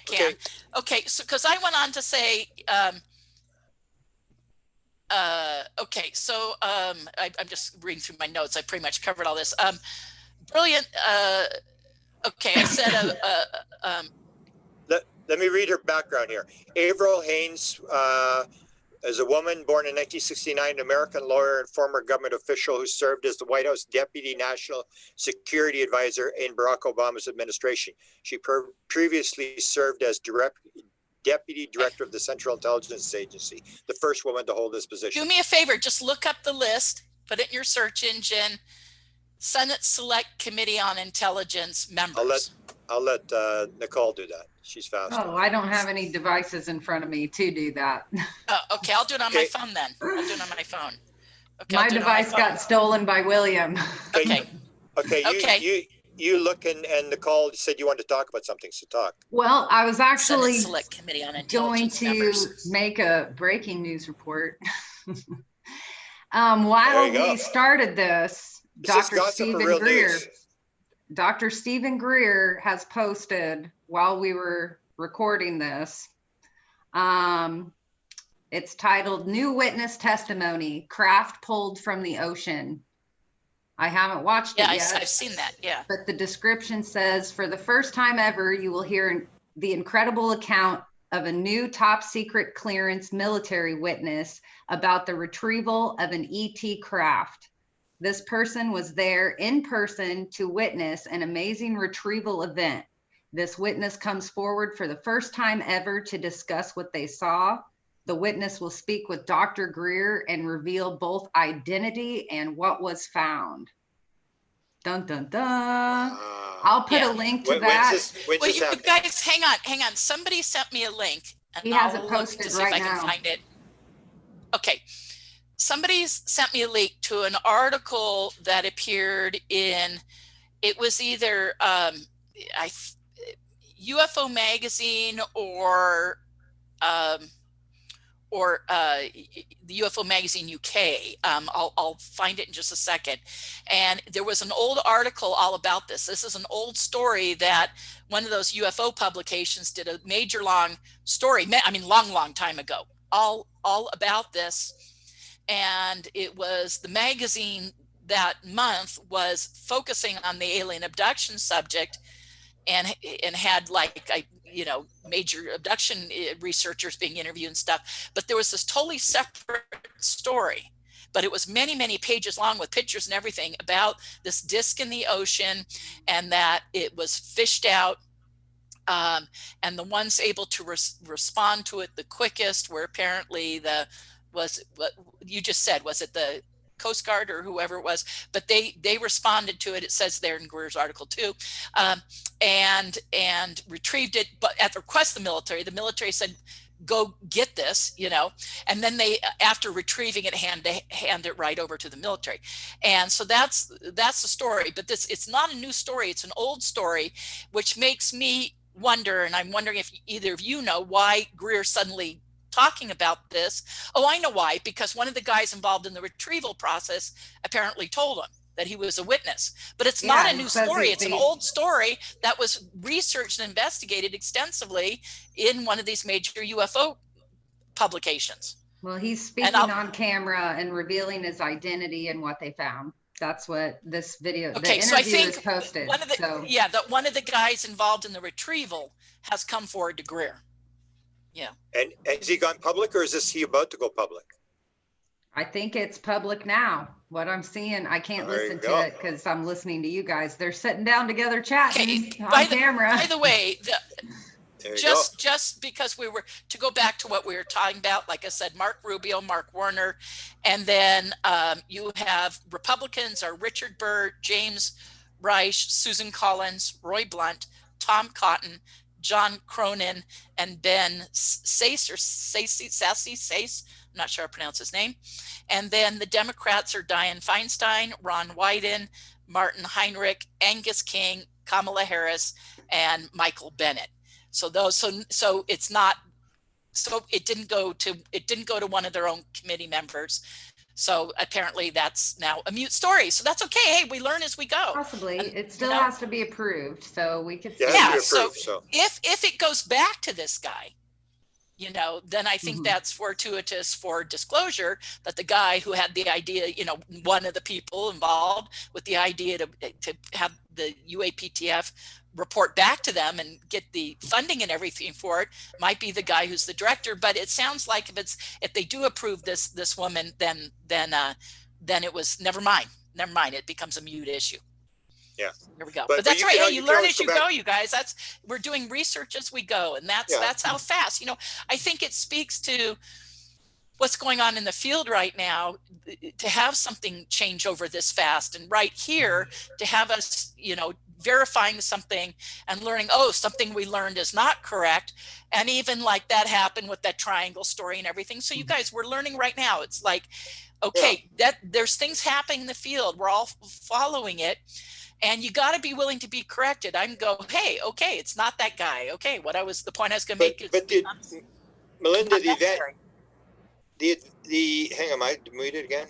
can. Okay, so because I went on to say, I'm just reading through my notes. I pretty much covered all this. Brilliant. Okay, I said, let me read her background here. Avril Haines is a woman born in 1969, an American lawyer and former government official who served as the White House Deputy National Security Advisor in Barack Obama's administration. She previously served as Deputy Director of the Central Intelligence Agency, the first woman to hold this position. Do me a favor, just look up the list, put it in your search engine, Senate Select Committee on Intelligence members. I'll let Nicole do that. She's fast. Oh, I don't have any devices in front of me to do that. Okay, I'll do it on my phone then. I'll do it on my phone. Okay, my device got stolen by William. Okay. You look and Nicole said you wanted to talk about something, so talk. Well, I was actually Senate Select Committee on going Intelligence to make a breaking news report. While we started this, Dr. Stephen Greer, Dr. Stephen Greer has posted while we were recording this. It's titled New Witness Testimony, Craft Pulled from the Ocean. I haven't watched it yet. I've seen that, yeah. But the description says, for the first time ever, you will hear the incredible account of a new top secret clearance military witness about the retrieval of an ET craft. This person was there in person to witness an amazing retrieval event. This witness comes forward for the first time ever to discuss what they saw. The witness will speak with Dr. Greer and reveal both identity and what was found. Dun, dun, dun. I'll put a link to that. Well, you guys, hang on. Somebody sent me a link. And he has it posted right now. I can find it. Okay. Somebody's sent me a link to an article that appeared in, it was either UFO Magazine or the UFO Magazine UK. I'll find it in just a second. And there was an old article all about this. This is an old story that one of those UFO publications did a major long story. I mean, long time ago, all about this. And it was the magazine that month was focusing on the alien abduction subject and had major abduction researchers being interviewed and stuff. But there was this totally separate story, but it was many pages long with pictures and everything about this disc in the ocean and that it was fished out. And the ones able to respond to it the quickest were apparently what you just said, was it the Coast Guard or whoever it was, but they responded to it. It says there in Greer's article too, and retrieved it, but at the request of the military said, go get this, and then they, after retrieving it, hand it right over to the military. And so that's the story, but it's not a new story. It's an old story, which makes me wonder, and I'm wondering if either of you know why Greer suddenly talking about this. Oh, I know why, because one of the guys involved in the retrieval process apparently told him that he was a witness. But it's not a new story. It's an old story that was researched and investigated extensively in one of these major UFO publications. Well, he's speaking on camera and revealing his identity and what they found. That's what this video, okay, the so I interview think is posted. One of the guys involved in the retrieval has come forward to Greer. Yeah. And has he gone public, or is he about to go public? I think it's public now. What I'm seeing, I can't listen to it because I'm listening to you guys. They're sitting down together chatting on camera. By the way, just because we were, to go back to what we were talking about, like I said, Mark Rubio, Mark Warner, and then you have Republicans are Richard Burr, James Reich, Susan Collins, Roy Blunt, Tom Cotton, John Cronin, and Ben Sasse, I'm not sure how to pronounce his name. And then the Democrats are Dianne Feinstein, Ron Wyden, Martin Heinrich, Angus King, Kamala Harris, and Michael Bennett. So it's not, so it didn't go to one of their own committee members. So apparently that's now a mute story. So that's okay. Hey, we learn as we go. Possibly. It still has to be approved. So we could. Yeah. So if it goes back to this guy, then I think that's fortuitous for disclosure that the guy who had the idea, one of the people involved with the idea to have the UAPTF report back to them and get the funding and everything for it might be the guy who's the director. But it sounds like if they do approve this woman, then it was never mind. It becomes a mute issue. Yeah. There we go. But that's right. Hey, you learn as you go, you guys. We're doing research as we go, and that's how fast. I think it speaks to what's going on in the field right now to have something change over this fast, and right here to have us, verifying something and learning, something we learned is not correct. And even like that happened with that triangle story and everything. So you guys, we're learning right now. It's like, okay, that there's things happening in the field. We're all following it. And you got to be willing to be corrected. Hey, okay, it's not that guy. Okay, the point I was going to make. But Melinda, the event, hang on, I muted again.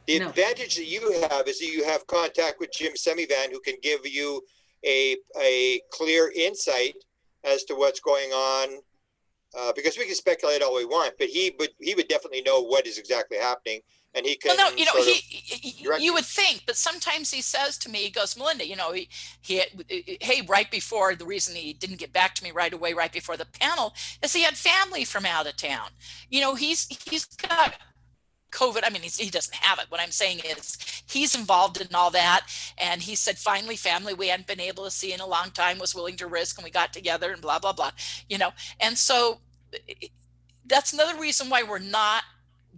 The No. advantage that you have is that you have contact with Jim Semivan, who can give you a clear insight as to what's going on. Because we can speculate all we want, but he would definitely know what is exactly happening, and he can. Well, no, Direct you would think, but sometimes he says to me, he goes, Melinda, hey, right before, the reason he didn't get back to me right away, right before the panel, is he had family from out of town. He's got COVID. I mean, he doesn't have it. What I'm saying is he's involved in all that. And he said, finally, family we hadn't been able to see in a long time was willing to risk, and we got together and blah, blah, blah, And so that's another reason why we're not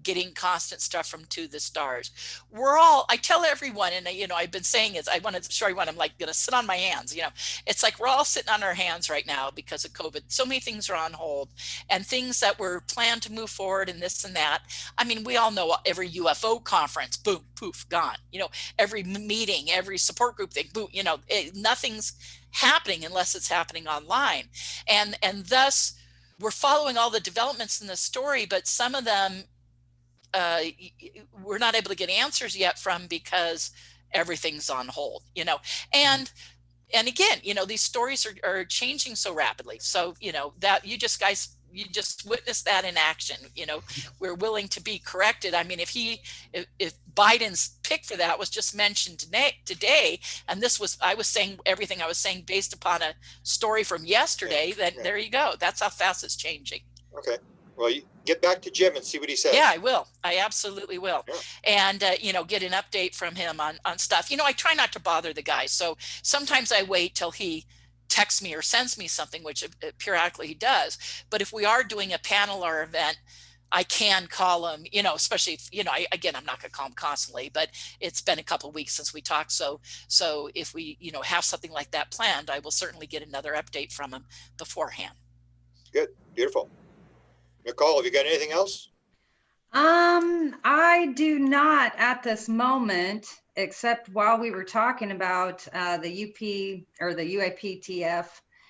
getting constant stuff from To the Stars. I tell everyone, and I've been saying is, I want to show everyone, I'm like going to sit on my hands. It's like we're all sitting on our hands right now because of COVID. So many things are on hold, and things that were planned to move forward and this and that. I mean, we all know every UFO conference, boom, poof, gone. Every meeting, every support group thing, boom, nothing's happening unless it's happening online. And thus we're following all the developments in the story, but some of them we're not able to get answers yet from, because everything's on hold, and again, these stories are changing so rapidly. So, that you just witnessed that in action. We're willing to be corrected. I mean, if Biden's pick for that was just mentioned today, and I was saying everything I was saying based upon a story from yesterday, then there you go. That's how fast it's changing. Okay. Well, you get back to Jim and see what he says. Yeah, I will. I absolutely will. Yeah. And, get an update from him on stuff. I try not to bother the guy. So sometimes I wait till he texts me or sends me something, which periodically he does. But if we are doing a panel or event, I can call him, especially if, I'm not going to call him constantly, but it's been a couple of weeks since we talked. So if we, have something like that planned, I will certainly get another update from him beforehand. Good. Beautiful. Nicole, have you got anything else? I do not at this moment, except while we were talking about the UP or the UAPTF,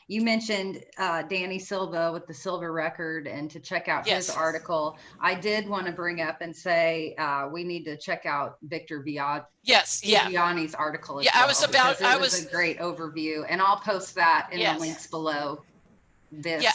you mentioned Danny Silva with the silver record, and to check out his article. I did want to bring up and say we need to check out Victor Vianney's article as well. I was a great overview, and I'll post that in the links below.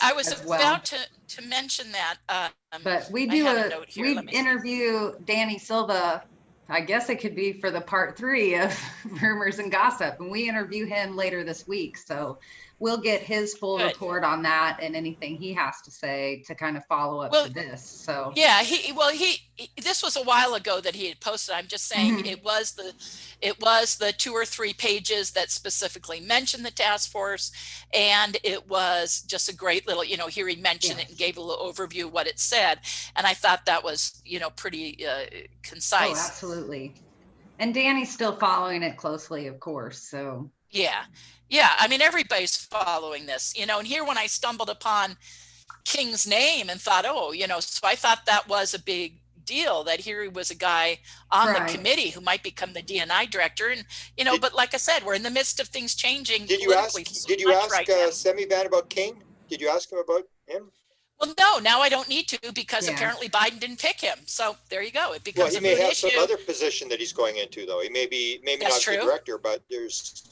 I was about to mention that. But we interview Danny Silva. I guess it could be for the part 3 of Rumors and Gossip, and we interview him later this week. So we'll get his full report on that and anything he has to say to kind of follow up to this. So this was a while ago that he had posted. I'm just saying it was the 2 or 3 pages that specifically mentioned the task force, and it was just a great little, here he mentioned it and gave a little overview of what it said, and I thought that was pretty concise. Oh, absolutely. And Danny's still following it closely, of course. So yeah, I mean, everybody's following this, and here when I stumbled upon King's name and thought, so I thought that was a big deal, that here was a guy on the committee who might become the DNI director. And, but like I said, we're in the midst of things changing. Did you ask Semivan about King? Did you ask him about him? Well, no, now I don't need to, because apparently Biden didn't pick him. So there you go. It becomes he may have some other position that he's going into, though. He may not be director, but there's,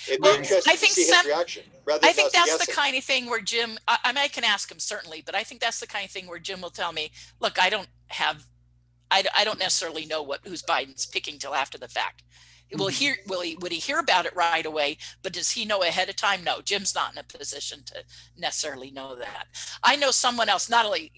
it'd be interesting to see his reaction. I think that's the kind of thing where Jim, I can ask him certainly, but I think that's the kind of thing where Jim will tell me, look, I don't necessarily know who's Biden's picking till after the fact. Would he hear about it right away? But does he know ahead of time? No, Jim's not in a position to necessarily know that. I know someone else, not only,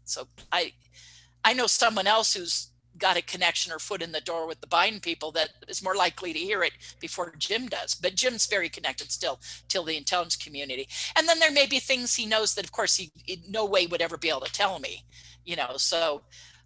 So I know someone else who's got a connection or foot in the door with the Biden people that is more likely to hear it before Jim does. But Jim's very connected still till the intelligence community. And then there may be things he knows that, of course, he in no way would ever be able to tell me, so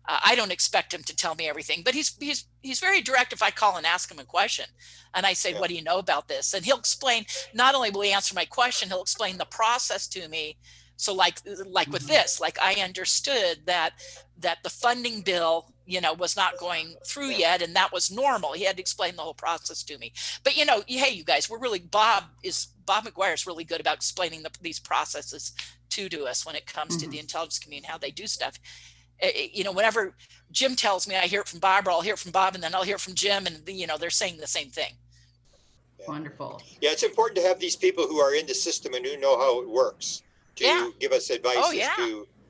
I don't expect him to tell me everything, but he's very direct if I call and ask him a question. And I say, what do you know about this? And he'll explain, not only will he answer my question, he'll explain the process to me. So like with this, like I understood that the funding bill, was not going through yet, and that was normal. He had to explain the whole process to me. But hey, you guys, Bob McGwier is really good about explaining these processes to us when it comes to the intelligence community, how they do stuff. You know, whenever Jim tells me, I hear it from Bob, or I'll hear it from Bob, and then I'll hear it from Jim, and you know, they're saying the same thing. Yeah. Wonderful. Yeah, it's important to have these people who are in the system and who know how it works to give us advice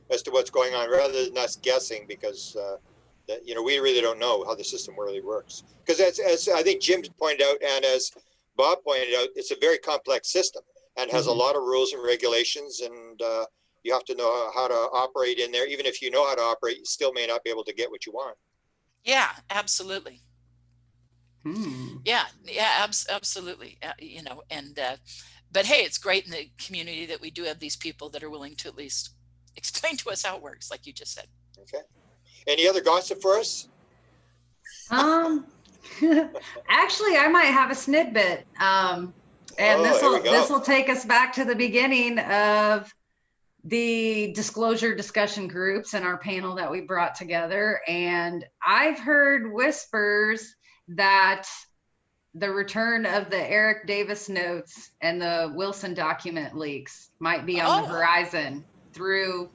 as to what's going on, rather than us guessing, because that, you know, we really don't know how the system really works. Because as I think Jim pointed out, and as Bob pointed out, it's a very complex system and has a lot of rules and regulations, and you have to know how to operate in there. Even if you know how to operate, you still may not be able to get what you want. Yeah, absolutely. Yeah, absolutely. You know, and but hey, it's great in the community that we do have these people that are willing to at least explain to us how it works, like you just said. Okay. Any other gossip for us? Actually, I might have a snidbit. And this will take us back to the beginning of the disclosure discussion groups and our panel that we brought together. And I've heard whispers that the return of the Eric Davis notes and the Wilson document leaks might be on the horizon through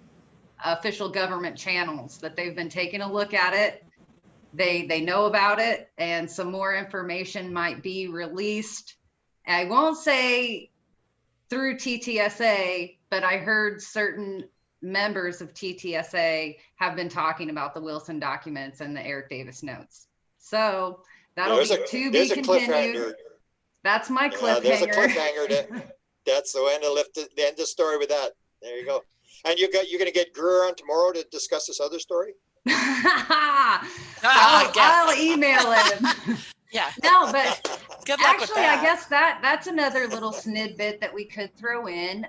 official government channels, that they've been taking a look at it. They know about it, and some more information might be released. I won't say through TTSA, but I heard certain members of TTSA have been talking about the Wilson documents and the Eric Davis notes. So that'll be to be continued. That's my cliffhanger. There's a cliffhanger. That's the end of the end of the story with that. There you go. And you're going to get Greer on tomorrow to discuss this other story? I'll email him. Yeah. No, but good luck with that. I guess that's another little snidbit that we could throw in.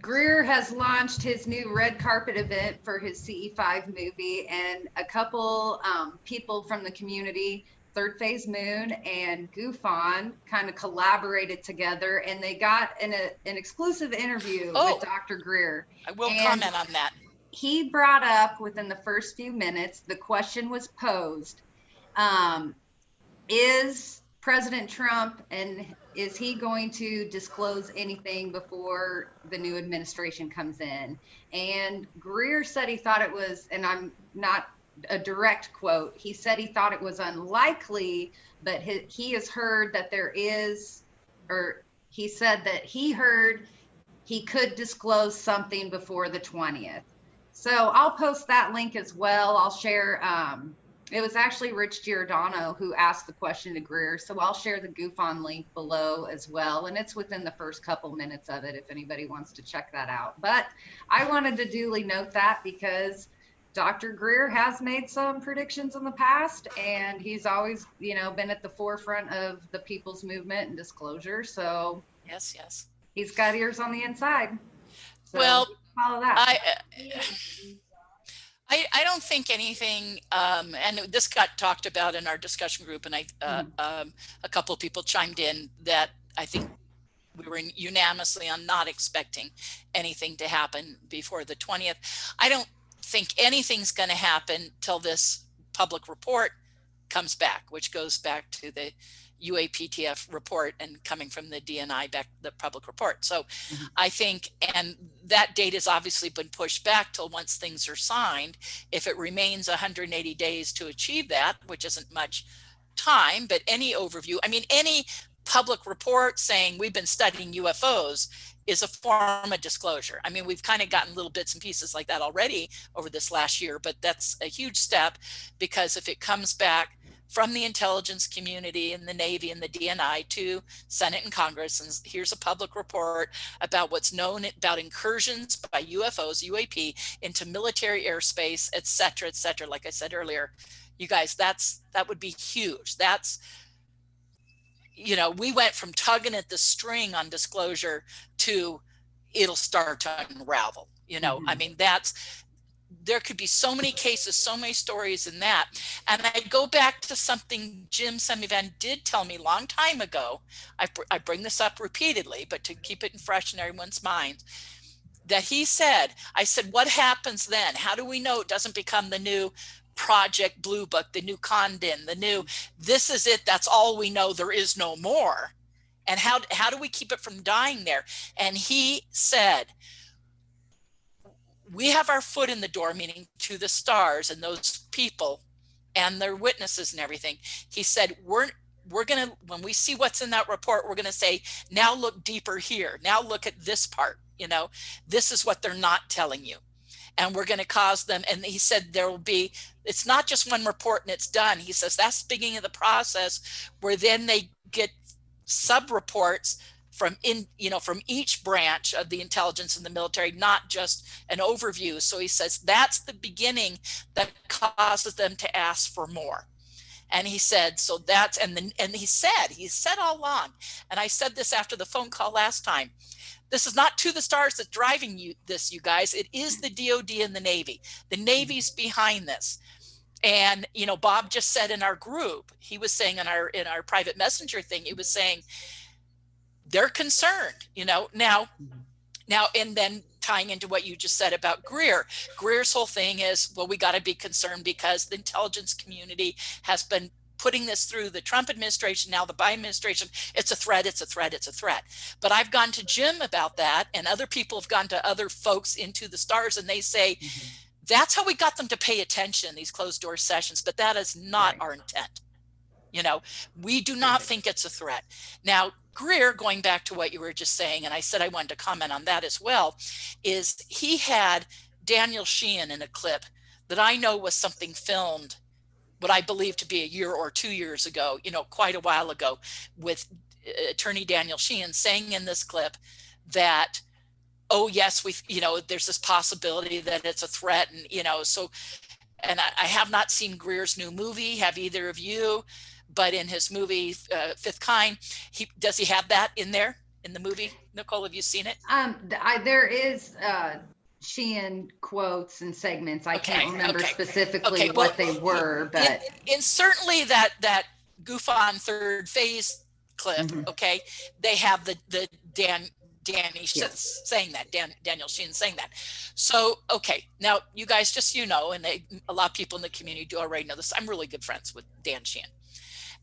Greer has launched his new red carpet event for his CE5 movie, and a couple people from the community, Third Phase Moon and Goof On, kind of collaborated together, and they got an exclusive interview with Dr. Greer. I will comment on that. He brought up, within the first few minutes, the question was posed, is President Trump, and is he going to disclose anything before the new administration comes in? And Greer said he thought it was, and I'm not a direct quote, he said he thought it was unlikely, but he has heard that there is, or he said that he heard he could disclose something before the 20th. So I'll post that link as well. I'll share, it was actually Rich Giordano who asked the question to Greer, so I'll share the Goof On link below as well, and it's within the first couple minutes of it if anybody wants to check that out. But I wanted to duly note that because Dr. Greer has made some predictions in the past, and he's always, you know, been at the forefront of the people's movement and disclosure. So yes, he's got ears on the inside. So well, follow that. I don't think anything, and this got talked about in our discussion group, and a couple of people chimed in that I think we were unanimously on not expecting anything to happen before the 20th. I don't think anything's going to happen till this public report comes back, which goes back to the UAPTF report and coming from the DNI back, the public report. So I think, and that date has obviously been pushed back till once things are signed. If it remains 180 days to achieve that, which isn't much time, but any overview, I mean, any public report saying we've been studying UFOs is a form of disclosure. I mean, we've kind of gotten little bits and pieces like that already over this last year, but that's a huge step, because if it comes back from the intelligence community and the Navy and the DNI to Senate and Congress, and here's a public report about what's known about incursions by UFOs, UAP, into military airspace, et cetera, like I said earlier, you guys, that would be huge. That's, you know, we went from tugging at the string on disclosure to it'll start to unravel, you know. I mean, there could be so many cases, so many stories in that. And I go back to something Jim Semivan did tell me a long time ago. I bring this up repeatedly, but to keep it fresh in everyone's mind, that he said, I said, what happens then? How do we know it doesn't become the new Project Blue Book, the new Condon, the new, this is it, that's all we know, there is no more? And how do we keep it from dying there? And he said, we have our foot in the door, meaning to the stars and those people and their witnesses and everything. He said, we're going to, when we see what's in that report, we're going to say, now look deeper here. Now look at this part. You know, this is what they're not telling you. And we're going to cause them. And he said, there will be, it's not just one report and it's done. He says, that's the beginning of the process where then they get sub reports from from each branch of the intelligence and the military, not just an overview. So he says that's the beginning that causes them to ask for more. And he said, so that's, and he said all along, and I said this after the phone call last time, this is not to the stars that's driving you guys. It is the DOD and the Navy. The Navy's behind this. And, Bob just said in our group, he was saying in our private messenger thing, he was saying, they're concerned, now, and then tying into what you just said about Greer's whole thing is, well, we got to be concerned because the intelligence community has been putting this through the Trump administration, now the Biden administration. It's a threat, it's a threat, it's a threat. But I've gone to Jim about that, and other people have gone to other folks into the stars, and they say, that's how we got them to pay attention in these closed door sessions, but that is not our intent. We do not think it's a threat. Now, Greer, going back to what you were just saying, and I said I wanted to comment on that as well, is he had Daniel Sheehan in a clip that I know was something filmed, what I believe to be a year or 2 years ago, quite a while ago, with attorney Daniel Sheehan saying in this clip that, oh yes, there's this possibility that it's a threat. And, so, and I have not seen Greer's new movie. Have either of you? But in his movie, Fifth Kind, does he have that in there in the movie? Nicole, have you seen it? There is Sheehan quotes and segments. I can't remember specifically what they were, but in certainly that goof on third phase clip, they have the Danny saying that, Daniel Sheehan saying that. So, now you guys just, and a lot of people in the community do already know this. I'm really good friends with Dan Sheehan.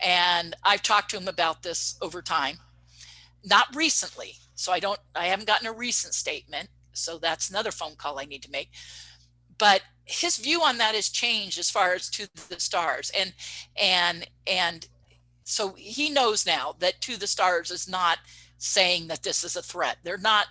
And I've talked to him about this over time, not recently. So I haven't gotten a recent statement. So that's another phone call I need to make. But his view on that has changed as far as to the stars. And so he knows now that to the stars is not saying that this is a threat. They're not,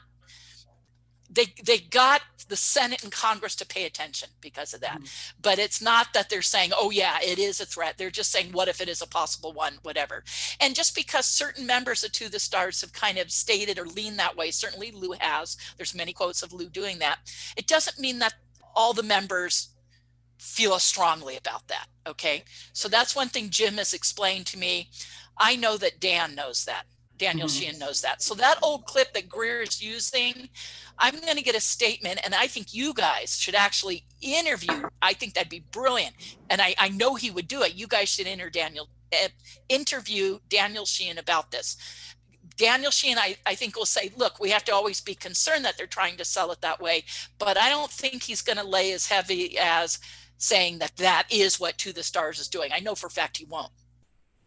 they got the Senate and Congress to pay attention because of that. But it's not that they're saying, oh yeah, it is a threat. They're just saying, what if it is a possible one, whatever. And just because certain members of To the Stars have kind of stated or leaned that way, certainly Lou has, there's many quotes of Lou doing that. It doesn't mean that all the members feel strongly about that. So that's one thing Jim has explained to me. I know that Dan knows that. Daniel Sheehan knows that. So that old clip that Greer is using, I'm going to get a statement, and I think you guys should actually interview. I think that'd be brilliant. And I know he would do it. You guys should interview Daniel Sheehan about this. Daniel Sheehan, I think, will say, look, we have to always be concerned that they're trying to sell it that way. But I don't think he's going to lay as heavy as saying that is what To the Stars is doing. I know for a fact he won't.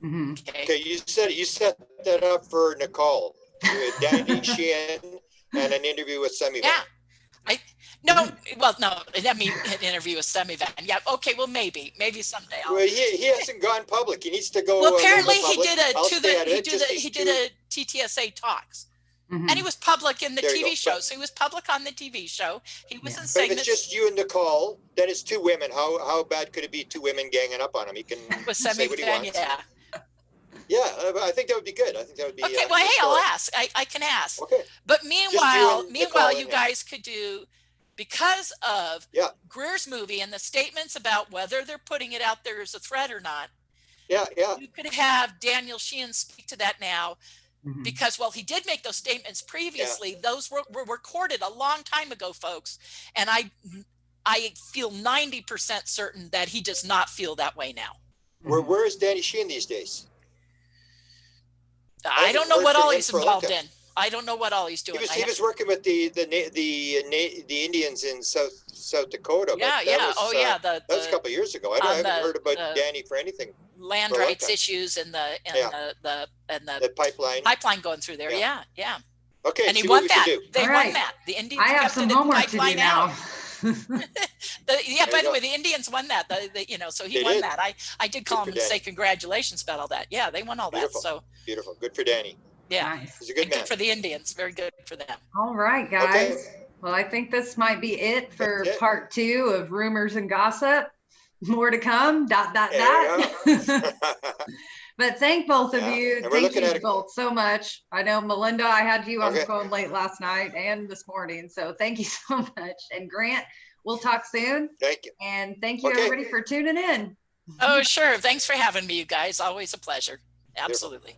Okay, you set that up for Nicole, Danny Sheehan, and an interview with Semivan. Yeah, no, let me an interview with Semivan. Yeah, okay, well maybe someday. Well, he hasn't gone public. He needs to go. Well, apparently he did a TTSA talks. And he was public in the TV show. So he was public on the TV show. He was in segments. If it's just you and Nicole, then it's two women. How bad could it be? Two women ganging up on him. He can say what he wants. Yeah, I think that would be good. I think that would be okay. Well, hey, I'll ask. I can ask. Okay. But meanwhile, you guys could do, because of Greer's movie and the statements about whether they're putting it out there as a threat or not. Yeah. You could have Daniel Sheehan speak to that now, because he did make those statements previously. Those were recorded a long time ago, folks, and I feel 90% certain that he does not feel that way now. Where is Danny Sheehan these days? I don't know what all he's involved in. I don't know what all he's doing. He was working with the Indians in South Dakota. That was a couple of years ago. I haven't heard about Danny for anything. Land rights issues and the pipeline going through there. Yeah. Okay. And he won that. They won that. The Indians. I have some homework to do now. Yeah, by the way, the Indians won that. You know, so he won that. I did call him and say congratulations about all that. Yeah, they won all that. So beautiful. Good for Danny. Yeah, nice. He's a good man. Good for the Indians. Very good for them. All right, guys. Okay. Well, I think this might be it for part 2 of Rumors and Gossip. More to come. ... But thank both of you. Thank you both so much. I know, Melinda, I had you on the phone late last night and this morning. So thank you so much. And Grant, we'll talk soon. Thank you. And thank you, everybody, for tuning in. Oh, sure. Thanks for having me, you guys. Always a pleasure. Absolutely.